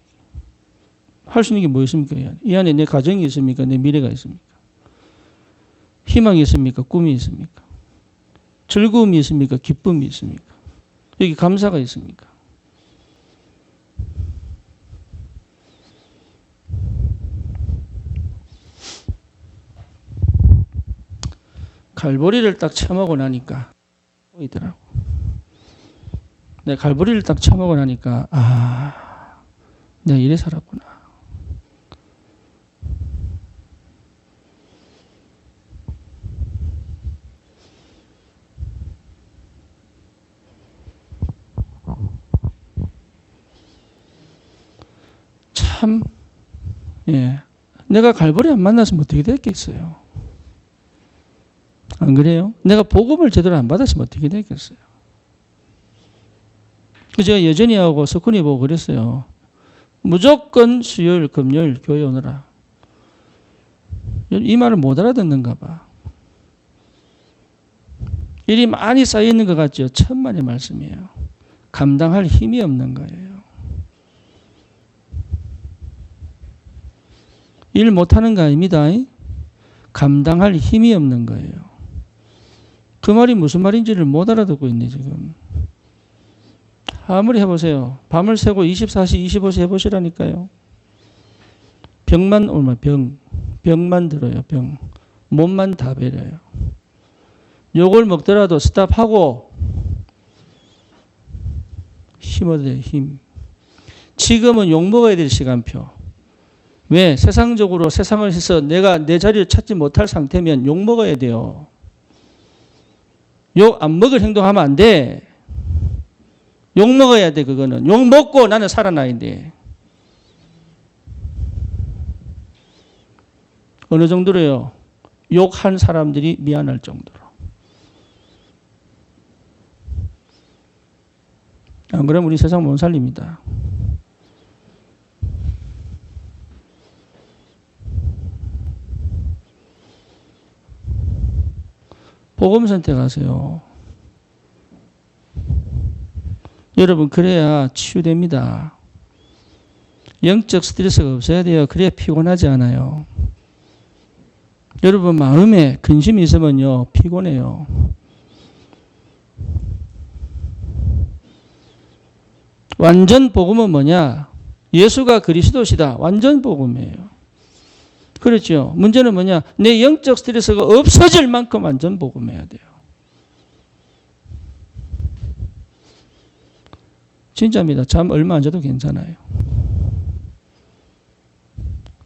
할 수 있는 게 뭐 있습니까? 이 안에 내 가정이 있습니까? 내 미래가 있습니까? 희망이 있습니까? 꿈이 있습니까? 즐거움이 있습니까? 기쁨이 있습니까? 여기 감사가 있습니까? 갈보리를 딱 쳐먹고 나니까 보이더라고. 내 갈보리를 딱 쳐먹고 나니까 내가 이래 살았구나. 참, 예. 내가 갈보리 안 만났으면 어떻게 됐겠어요? 안 그래요? 내가 복음을 제대로 안 받았으면 어떻게 됐겠어요? 제가 여전히 하고 석훈이 보고 그랬어요. 무조건 수요일, 금요일 교회 오느라. 이 말을 못 알아듣는가 봐. 일이 많이 쌓여있는 것 같죠? 천만의 말씀이에요. 감당할 힘이 없는 거예요. 일 못하는 거 아닙니다. 감당할 힘이 없는 거예요. 그 말이 무슨 말인지를 못 알아듣고 있네 지금. 아무리 해보세요. 밤을 새고 24시 25시 해보시라니까요. 병만 얼마 병만 들어요. 병. 몸만 다 베려요. 욕을 먹더라도 스탑하고 힘 얻어야 힘. 지금은 욕 먹어야 될 시간표. 왜? 세상적으로 세상을 해서 내가 내 자리를 찾지 못할 상태면 욕 먹어야 돼요. 욕 안 먹을 행동하면 안 돼. 욕 먹어야 돼, 그거는. 욕 먹고 나는 살아나야 돼. 어느 정도로요? 욕한 사람들이 미안할 정도로. 안 그러면 우리 세상 못 살립니다. 복음 선택하세요. 여러분 그래야 치유됩니다. 영적 스트레스가 없어야 돼요. 그래야 피곤하지 않아요. 여러분 마음에 근심이 있으면요 피곤해요. 완전 복음은 뭐냐? 예수가 그리스도시다. 완전 복음이에요. 그렇죠. 문제는 뭐냐? 내 영적 스트레스가 없어질 만큼 완전 복음해야 돼요. 진짜입니다. 잠 얼마 안 자도 괜찮아요.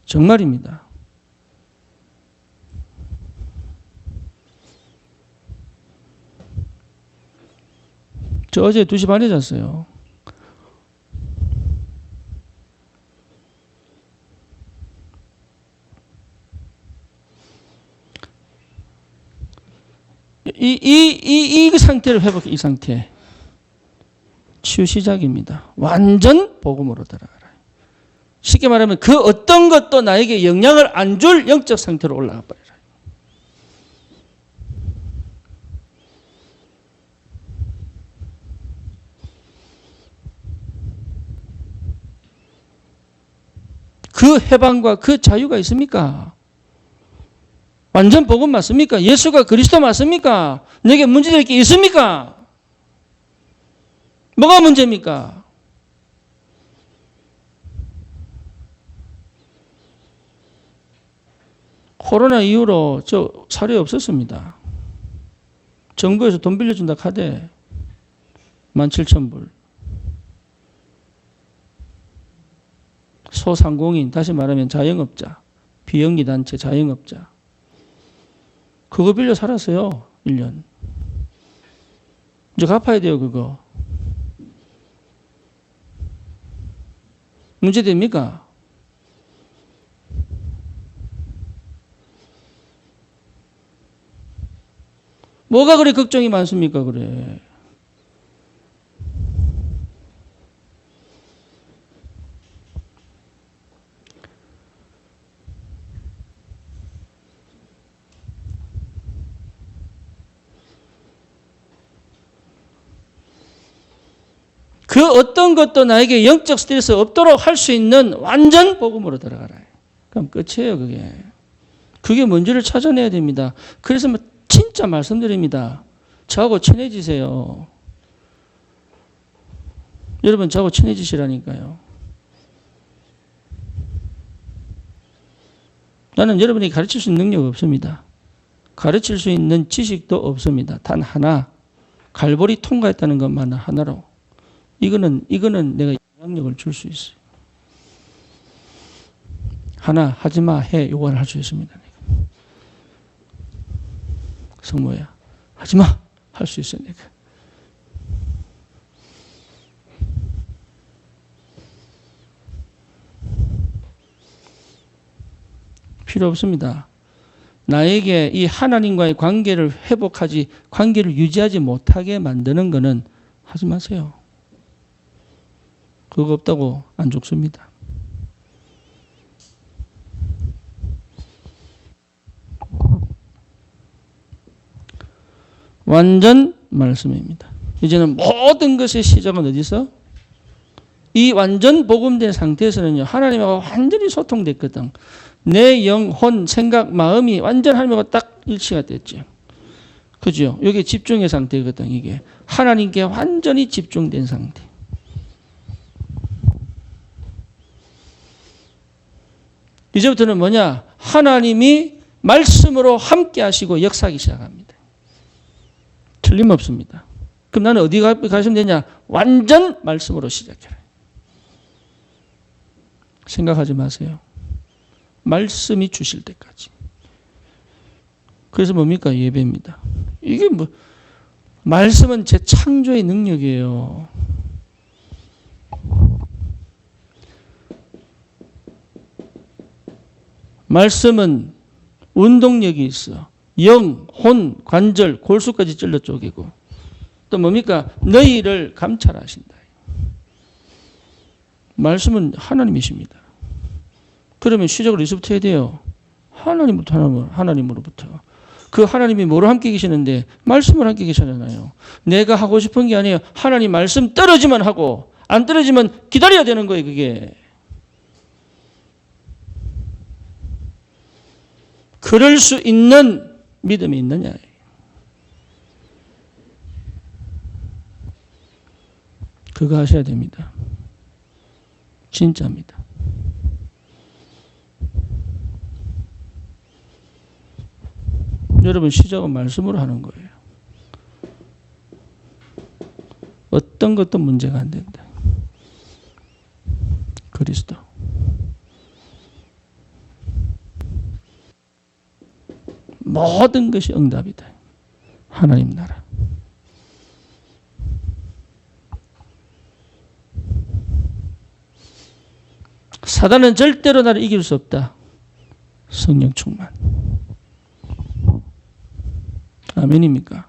정말입니다. 저 어제 2시 반에 잤어요. 이 상태를 회복해, 이 상태. 치유 시작입니다. 완전 복음으로 들어가라. 쉽게 말하면 그 어떤 것도 나에게 영향을 안 줄 영적 상태로 올라가 버려라. 그 해방과 그 자유가 있습니까? 완전 복음 맞습니까? 예수가 그리스도 맞습니까? 내게 문제될 게 있습니까? 뭐가 문제입니까? 코로나 이후로 저 사례 없었습니다. 정부에서 돈 빌려준다 카대 17,000불. 소상공인, 다시 말하면 자영업자, 비영리단체 자영업자. 그거 빌려 살았어요. 1년. 이제 갚아야 돼요, 그거. 문제됩니까? 뭐가 그래 걱정이 많습니까, 그래. 그 어떤 것도 나에게 영적 스트레스 없도록 할 수 있는 완전 복음으로 들어가라. 그럼 끝이에요, 그게. 그게 뭔지를 찾아내야 됩니다. 그래서 진짜 말씀드립니다. 저하고 친해지세요. 여러분, 저하고 친해지시라니까요. 나는 여러분이 가르칠 수 있는 능력 없습니다. 가르칠 수 있는 지식도 없습니다. 단 하나, 갈보리 통과했다는 것만 하나로. 이거는 내가 영향력을 줄 수 있어요. 하나, 하지마, 해. 요구를 할 수 있습니다. 내가. 성모야, 하지마. 할 수 있어요, 내가. 필요 없습니다. 나에게 이 하나님과의 관계를 회복하지, 관계를 유지하지 못하게 만드는 거는 하지 마세요. 그거 없다고 안 죽습니다. 완전 말씀입니다. 이제는 모든 것의 시작은 어디서? 이 완전 복음된 상태에서는요, 하나님하고 완전히 소통됐거든. 내 영혼, 생각, 마음이 완전 하나님하고 딱 일치가 됐죠. 그죠? 이게 집중의 상태거든, 이게. 하나님께 완전히 집중된 상태. 이제부터는 뭐냐? 하나님이 말씀으로 함께 하시고 역사하기 시작합니다. 틀림없습니다. 그럼 나는 어디 가시면 되냐? 완전 말씀으로 시작해라. 생각하지 마세요. 말씀이 주실 때까지. 그래서 뭡니까? 예배입니다. 이게 뭐, 말씀은 제 창조의 능력이에요. 말씀은 운동력이 있어. 영, 혼, 관절, 골수까지 찔러 쪼개고. 또 뭡니까? 너희를 감찰하신다. 말씀은 하나님이십니다. 그러면 시작을 어디서부터 해야 돼요? 하나님으로부터. 그 하나님이 뭐로 함께 계시는데? 말씀을 함께 계시잖아요. 내가 하고 싶은 게 아니에요. 하나님 말씀 떨어지면 하고, 안 떨어지면 기다려야 되는 거예요, 그게. 그럴 수 있는 믿음이 있느냐. 그거 하셔야 됩니다. 진짜입니다. 여러분, 시작은 말씀으로 하는 거예요. 어떤 것도 문제가 안 된다. 그리스도. 모든 것이 응답이다. 하나님 나라. 사단은 절대로 나를 이길 수 없다. 성령 충만. 아멘입니까?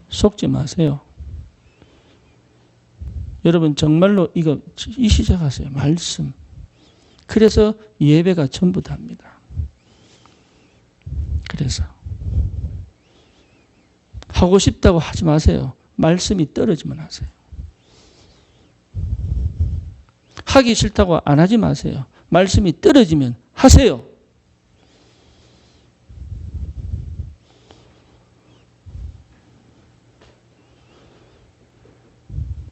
속지 마세요. 여러분 정말로 이 시작하세요. 말씀. 그래서 예배가 전부 답니다. 그래서 하고 싶다고 하지 마세요. 말씀이 떨어지면 하세요. 하기 싫다고 안 하지 마세요. 말씀이 떨어지면 하세요.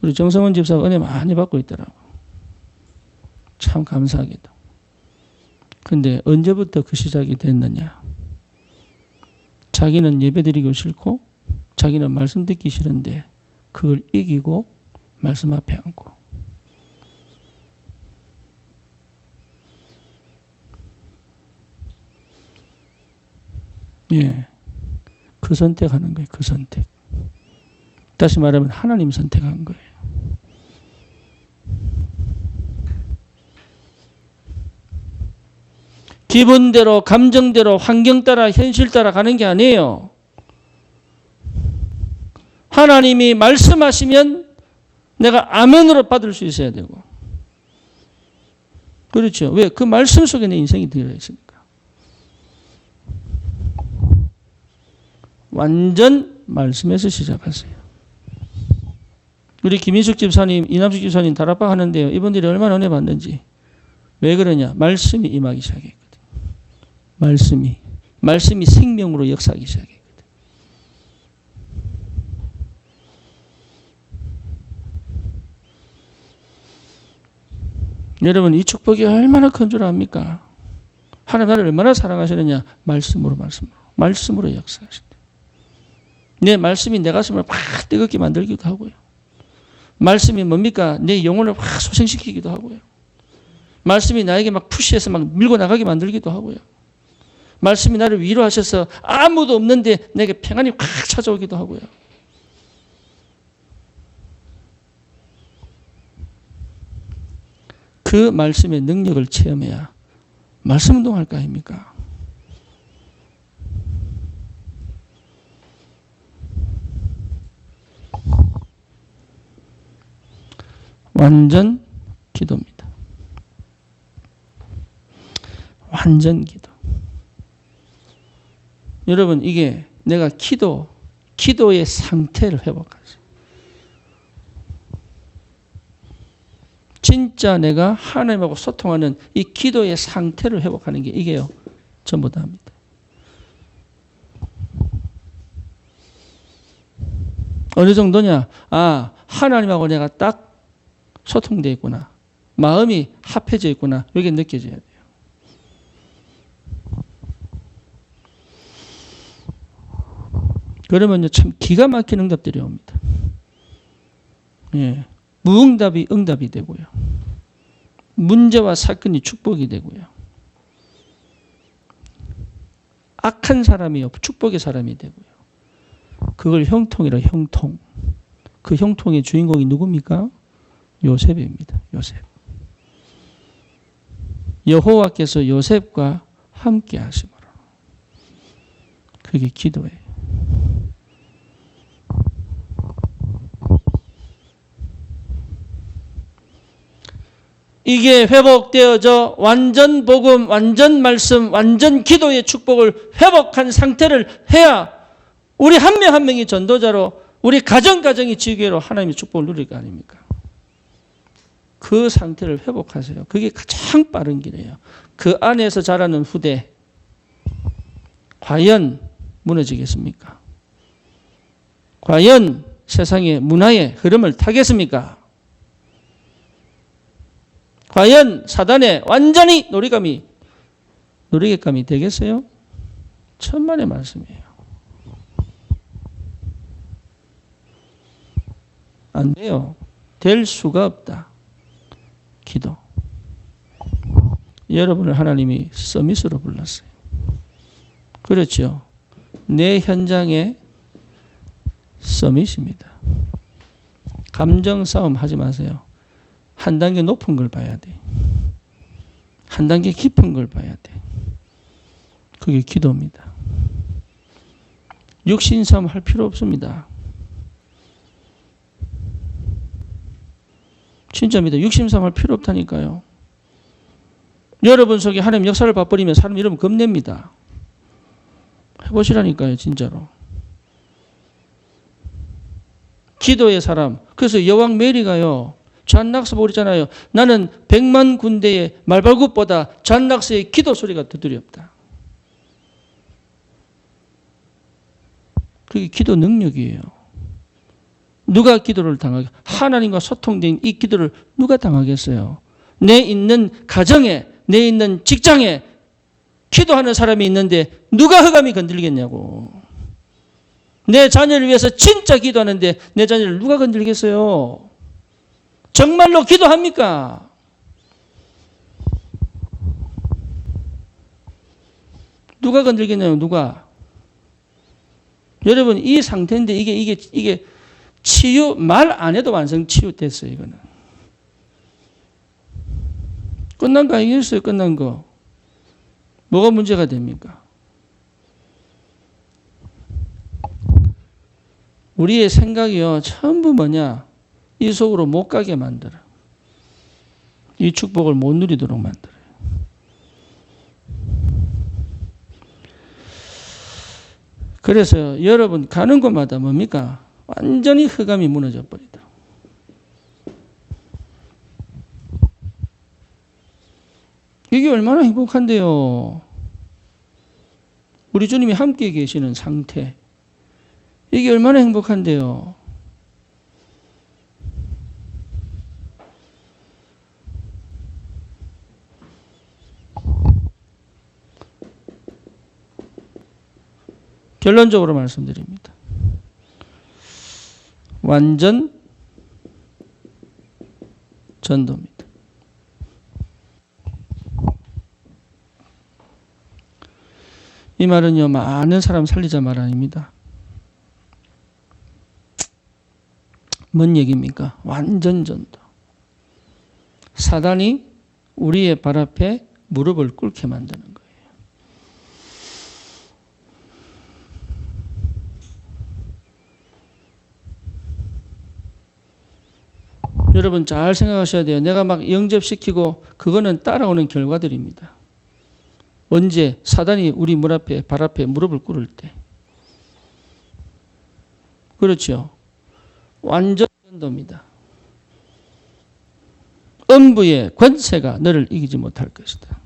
우리 정성원 집사가 은혜 많이 받고 있더라고. 참 감사하게도. 근데 언제부터 그 시작이 됐느냐. 자기는 예배드리고 싫고 자기는 말씀 듣기 싫은데 그걸 이기고 말씀 앞에 앉고. 예. 그 선택하는 거예요. 그 선택. 다시 말하면 하나님 선택한 거예요. 기분대로, 감정대로, 환경 따라, 현실 따라 가는 게 아니에요. 하나님이 말씀하시면 내가 아멘으로 받을 수 있어야 되고. 그렇죠. 왜? 그 말씀 속에 내 인생이 들어있으니까. 완전 말씀에서 시작하세요. 우리 김인숙 집사님, 이남숙 집사님 다락방 하는데요. 이분들이 얼마나 은혜 받는지. 왜 그러냐? 말씀이 임하기 시작했거든. 말씀이 생명으로 역사하기 시작했거든. 여러분, 이 축복이 얼마나 큰 줄 압니까? 하나님 나를 얼마나 사랑하시느냐? 말씀으로 역사하신다. 내 말씀이 내 가슴을 확 뜨겁게 만들기도 하고요. 말씀이 뭡니까? 내 영혼을 확 소생시키기도 하고요. 말씀이 나에게 막 푸시해서 막 밀고 나가게 만들기도 하고요. 말씀이 나를 위로하셔서 아무도 없는데 내게 평안이 확 찾아오기도 하고요. 그 말씀의 능력을 체험해야 말씀 운동할 거 아닙니까? 완전 기도입니다. 완전 기도. 여러분, 이게 내가 기도의 상태를 회복하죠. 진짜 내가 하나님하고 소통하는 이 기도의 상태를 회복하는 게 이게요. 전부 다입니다. 어느 정도냐? 아, 하나님하고 내가 딱 소통되어 있구나. 마음이 합해져 있구나. 이게 느껴져야 돼요. 그러면요, 참 기가 막힌 응답들이 옵니다. 예. 무응답이 응답이 되고요. 문제와 사건이 축복이 되고요. 악한 사람이 축복의 사람이 되고요. 그걸 형통이라 형통. 그 형통의 주인공이 누굽니까? 요셉입니다. 요셉. 여호와께서 요셉과 함께 하심으로. 그게 기도예요. 이게 회복되어져 완전 복음, 완전 말씀, 완전 기도의 축복을 회복한 상태를 해야 우리 한 명 한 명이 전도자로 우리 가정이 지교회로 하나님의 축복을 누릴 거 아닙니까? 그 상태를 회복하세요. 그게 가장 빠른 길이에요. 그 안에서 자라는 후대 과연 무너지겠습니까? 과연 세상의 문화의 흐름을 타겠습니까? 과연 사단의 완전히 놀이개감이 되겠어요? 천만의 말씀이에요. 안 돼요. 될 수가 없다. 기도. 여러분을 하나님이 서밋으로 불렀어요. 그렇죠. 내 현장에 서밋입니다. 감정 싸움 하지 마세요. 한 단계 높은 걸 봐야 돼. 한 단계 깊은 걸 봐야 돼. 그게 기도입니다. 육신싸움 할 필요 없습니다. 진짜입니다. 육신싸움 할 필요 없다니까요. 여러분 속에 하나님 역사를 봐버리면 사람 여러분 겁냅니다. 해보시라니까요. 진짜로. 기도의 사람. 그래서 여왕 메리가요. 잔낙서 버리잖아요. 나는 100만 군대의 말발굽보다 잔낙서의 기도 소리가 더 두렵다. 그게 기도 능력이에요. 누가 기도를 당하게, 하나님과 소통된 이 기도를 누가 당하겠어요? 내 있는 가정에, 내 있는 직장에 기도하는 사람이 있는데 누가 흑암이 건들겠냐고. 내 자녀를 위해서 진짜 기도하는데 내 자녀를 누가 건들겠어요? 정말로 기도합니까? 누가 건들겠냐고, 누가? 여러분, 이 상태인데 이게 치유, 말 안 해도 완성 치유됐어요, 이거는. 끝난 거 아니겠어요, 끝난 거. 뭐가 문제가 됩니까? 우리의 생각이요, 전부 뭐냐? 이 속으로 못 가게 만들어. 이 축복을 못 누리도록 만들어요. 그래서 여러분 가는 곳마다 뭡니까? 완전히 흑암이 무너져 버리더라고요. 이게 얼마나 행복한데요. 우리 주님이 함께 계시는 상태. 이게 얼마나 행복한데요. 결론적으로 말씀드립니다. 완전 전도입니다. 이 말은요, 많은 사람 살리자 말 아닙니다. 뭔 얘기입니까? 완전 전도. 사단이 우리의 발 앞에 무릎을 꿇게 만드는 거예요. 여러분 잘 생각하셔야 돼요. 내가 막 영접시키고 그거는 따라오는 결과들입니다. 언제? 사단이 우리 발 앞에 무릎을 꿇을 때. 그렇죠. 완전 전도입니다. 음부의 권세가 너를 이기지 못할 것이다.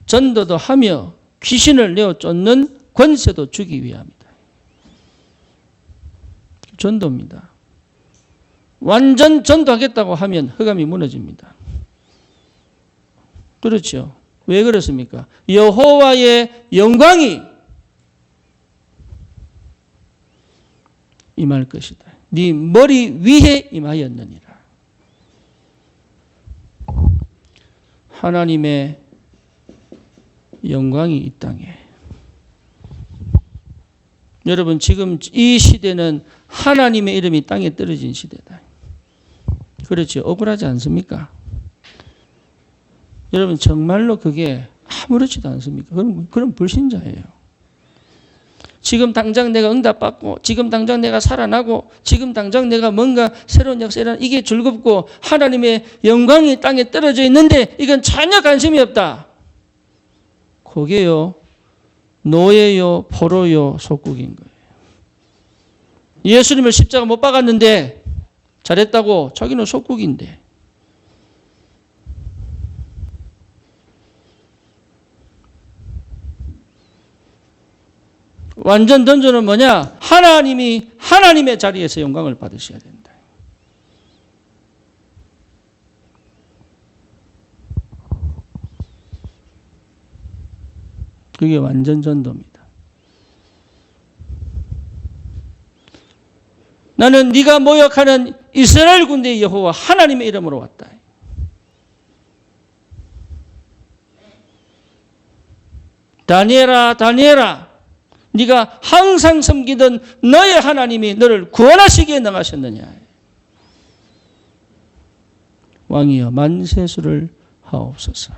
전도도 하며 귀신을 내어 쫓는 권세도 주기 위함이다. 전도입니다. 완전 전도하겠다고 하면 흑암이 무너집니다. 그렇죠. 왜 그렇습니까? 여호와의 영광이 임할 것이다. 네 머리 위에 임하였느니라. 하나님의 영광이 이 땅에. 여러분 지금 이 시대는 하나님의 이름이 땅에 떨어진 시대다. 그렇죠. 억울하지 않습니까? 여러분 정말로 그게 아무렇지도 않습니까? 그럼 불신자예요. 지금 당장 내가 응답받고 지금 당장 내가 살아나고 지금 당장 내가 뭔가 새로운 역사를 이게 즐겁고 하나님의 영광이 땅에 떨어져 있는데 이건 전혀 관심이 없다. 그게요. 노예요. 포로요. 속국인 거예요. 예수님을 십자가 못 박았는데 잘했다고 자기는 속국인데. 완전 전도는 뭐냐? 하나님이 하나님의 자리에서 영광을 받으셔야 된다. 그게 완전 전도입니다. 나는 네가 모욕하는 이스라엘 군대의 여호와 하나님의 이름으로 왔다. 다니엘아, 다니엘아, 네가 항상 섬기던 너의 하나님이 너를 구원하시기에 능하셨느냐. 왕이여 만세수를 하옵소서.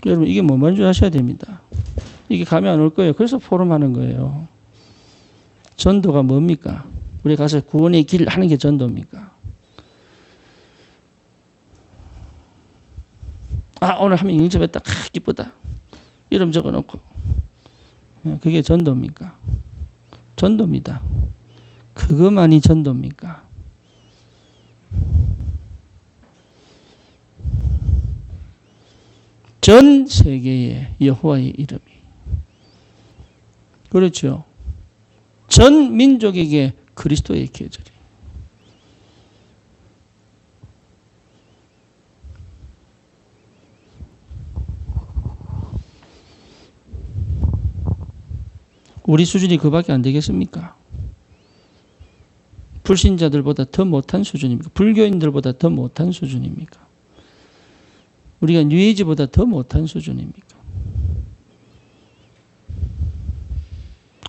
여러분 이게 뭔지 아셔야 됩니다. 이게 감이 안 올 거예요. 그래서 포럼하는 거예요. 전도가 뭡니까? 우리 가서 구원의 길 하는 게 전도입니까? 아 오늘 하면 영접했다. 기쁘다. 이름 적어놓고 그게 전도입니까? 전도입니다. 그것만이 전도입니까? 전 세계의 여호와의 이름이. 그렇죠. 전 민족에게 그리스도의 계절이. 우리 수준이 그밖에 안 되겠습니까? 불신자들보다 더 못한 수준입니까? 불교인들보다 더 못한 수준입니까? 우리가 뉴에이지보다 더 못한 수준입니까?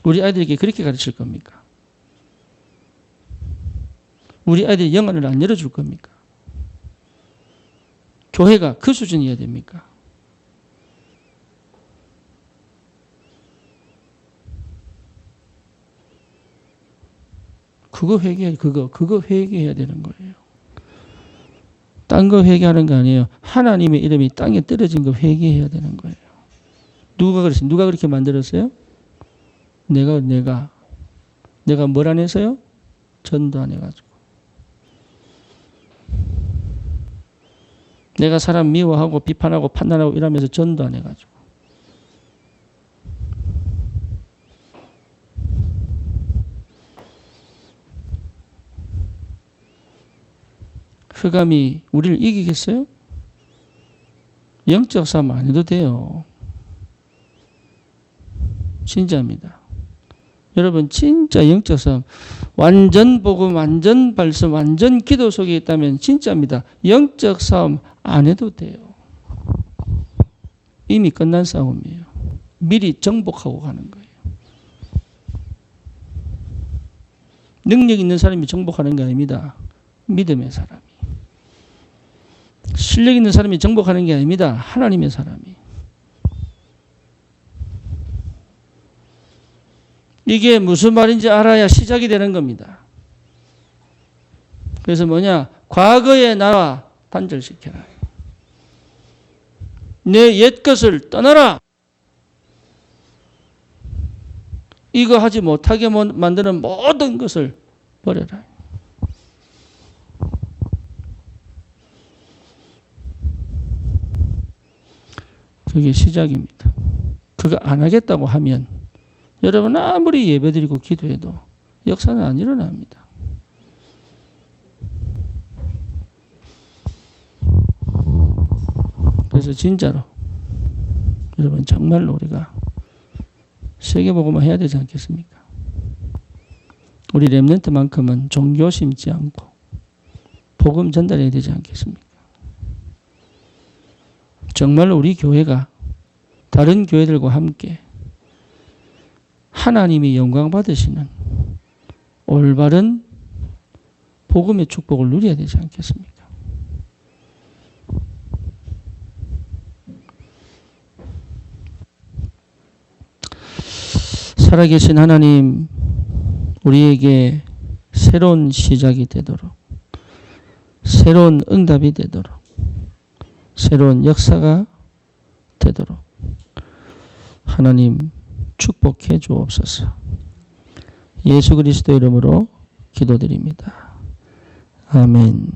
우리 아이들에게 그렇게 가르칠 겁니까? 우리 아이들이 영안을 안 열어줄 겁니까? 교회가 그 수준이어야 됩니까? 그거 회개해야 되는 거예요. 딴 거 회개하는 거 아니에요. 하나님의 이름이 땅에 떨어진 거 회개해야 되는 거예요. 누가 그랬어요? 누가 그렇게 만들었어요? 내가 뭘 안 해서요? 전도 안 해가지고. 내가 사람 미워하고 비판하고 판단하고 이러면서 전도 안 해가지고. 흑암이 우리를 이기겠어요? 영적 싸움 안 해도 돼요. 진짜입니다. 여러분 진짜 영적 싸움, 완전 복음, 완전 발성, 완전 기도 속에 있다면 진짜입니다. 영적 싸움 안 해도 돼요. 이미 끝난 싸움이에요. 미리 정복하고 가는 거예요. 능력 있는 사람이 정복하는 게 아닙니다. 믿음의 사람이. 실력 있는 사람이 정복하는 게 아닙니다. 하나님의 사람이. 이게 무슨 말인지 알아야 시작이 되는 겁니다. 그래서 뭐냐? 과거의 나와 단절시켜라. 내 옛 것을 떠나라. 이거 하지 못하게 만드는 모든 것을 버려라. 그게 시작입니다. 그거 안 하겠다고 하면 여러분 아무리 예배드리고 기도해도 역사는 안 일어납니다. 그래서 진짜로 여러분 정말로 우리가 세계복음화 해야 되지 않겠습니까? 우리 렘넌트만큼은 종교 심지 않고 복음 전달해야 되지 않겠습니까? 정말로 우리 교회가 다른 교회들과 함께 하나님이 영광 받으시는 올바른 복음의 축복을 누려야 되지 않겠습니까? 살아계신 하나님, 우리에게 새로운 시작이 되도록, 새로운 응답이 되도록, 새로운 역사가 되도록 하나님 축복해 주옵소서. 예수 그리스도 이름으로 기도드립니다. 아멘.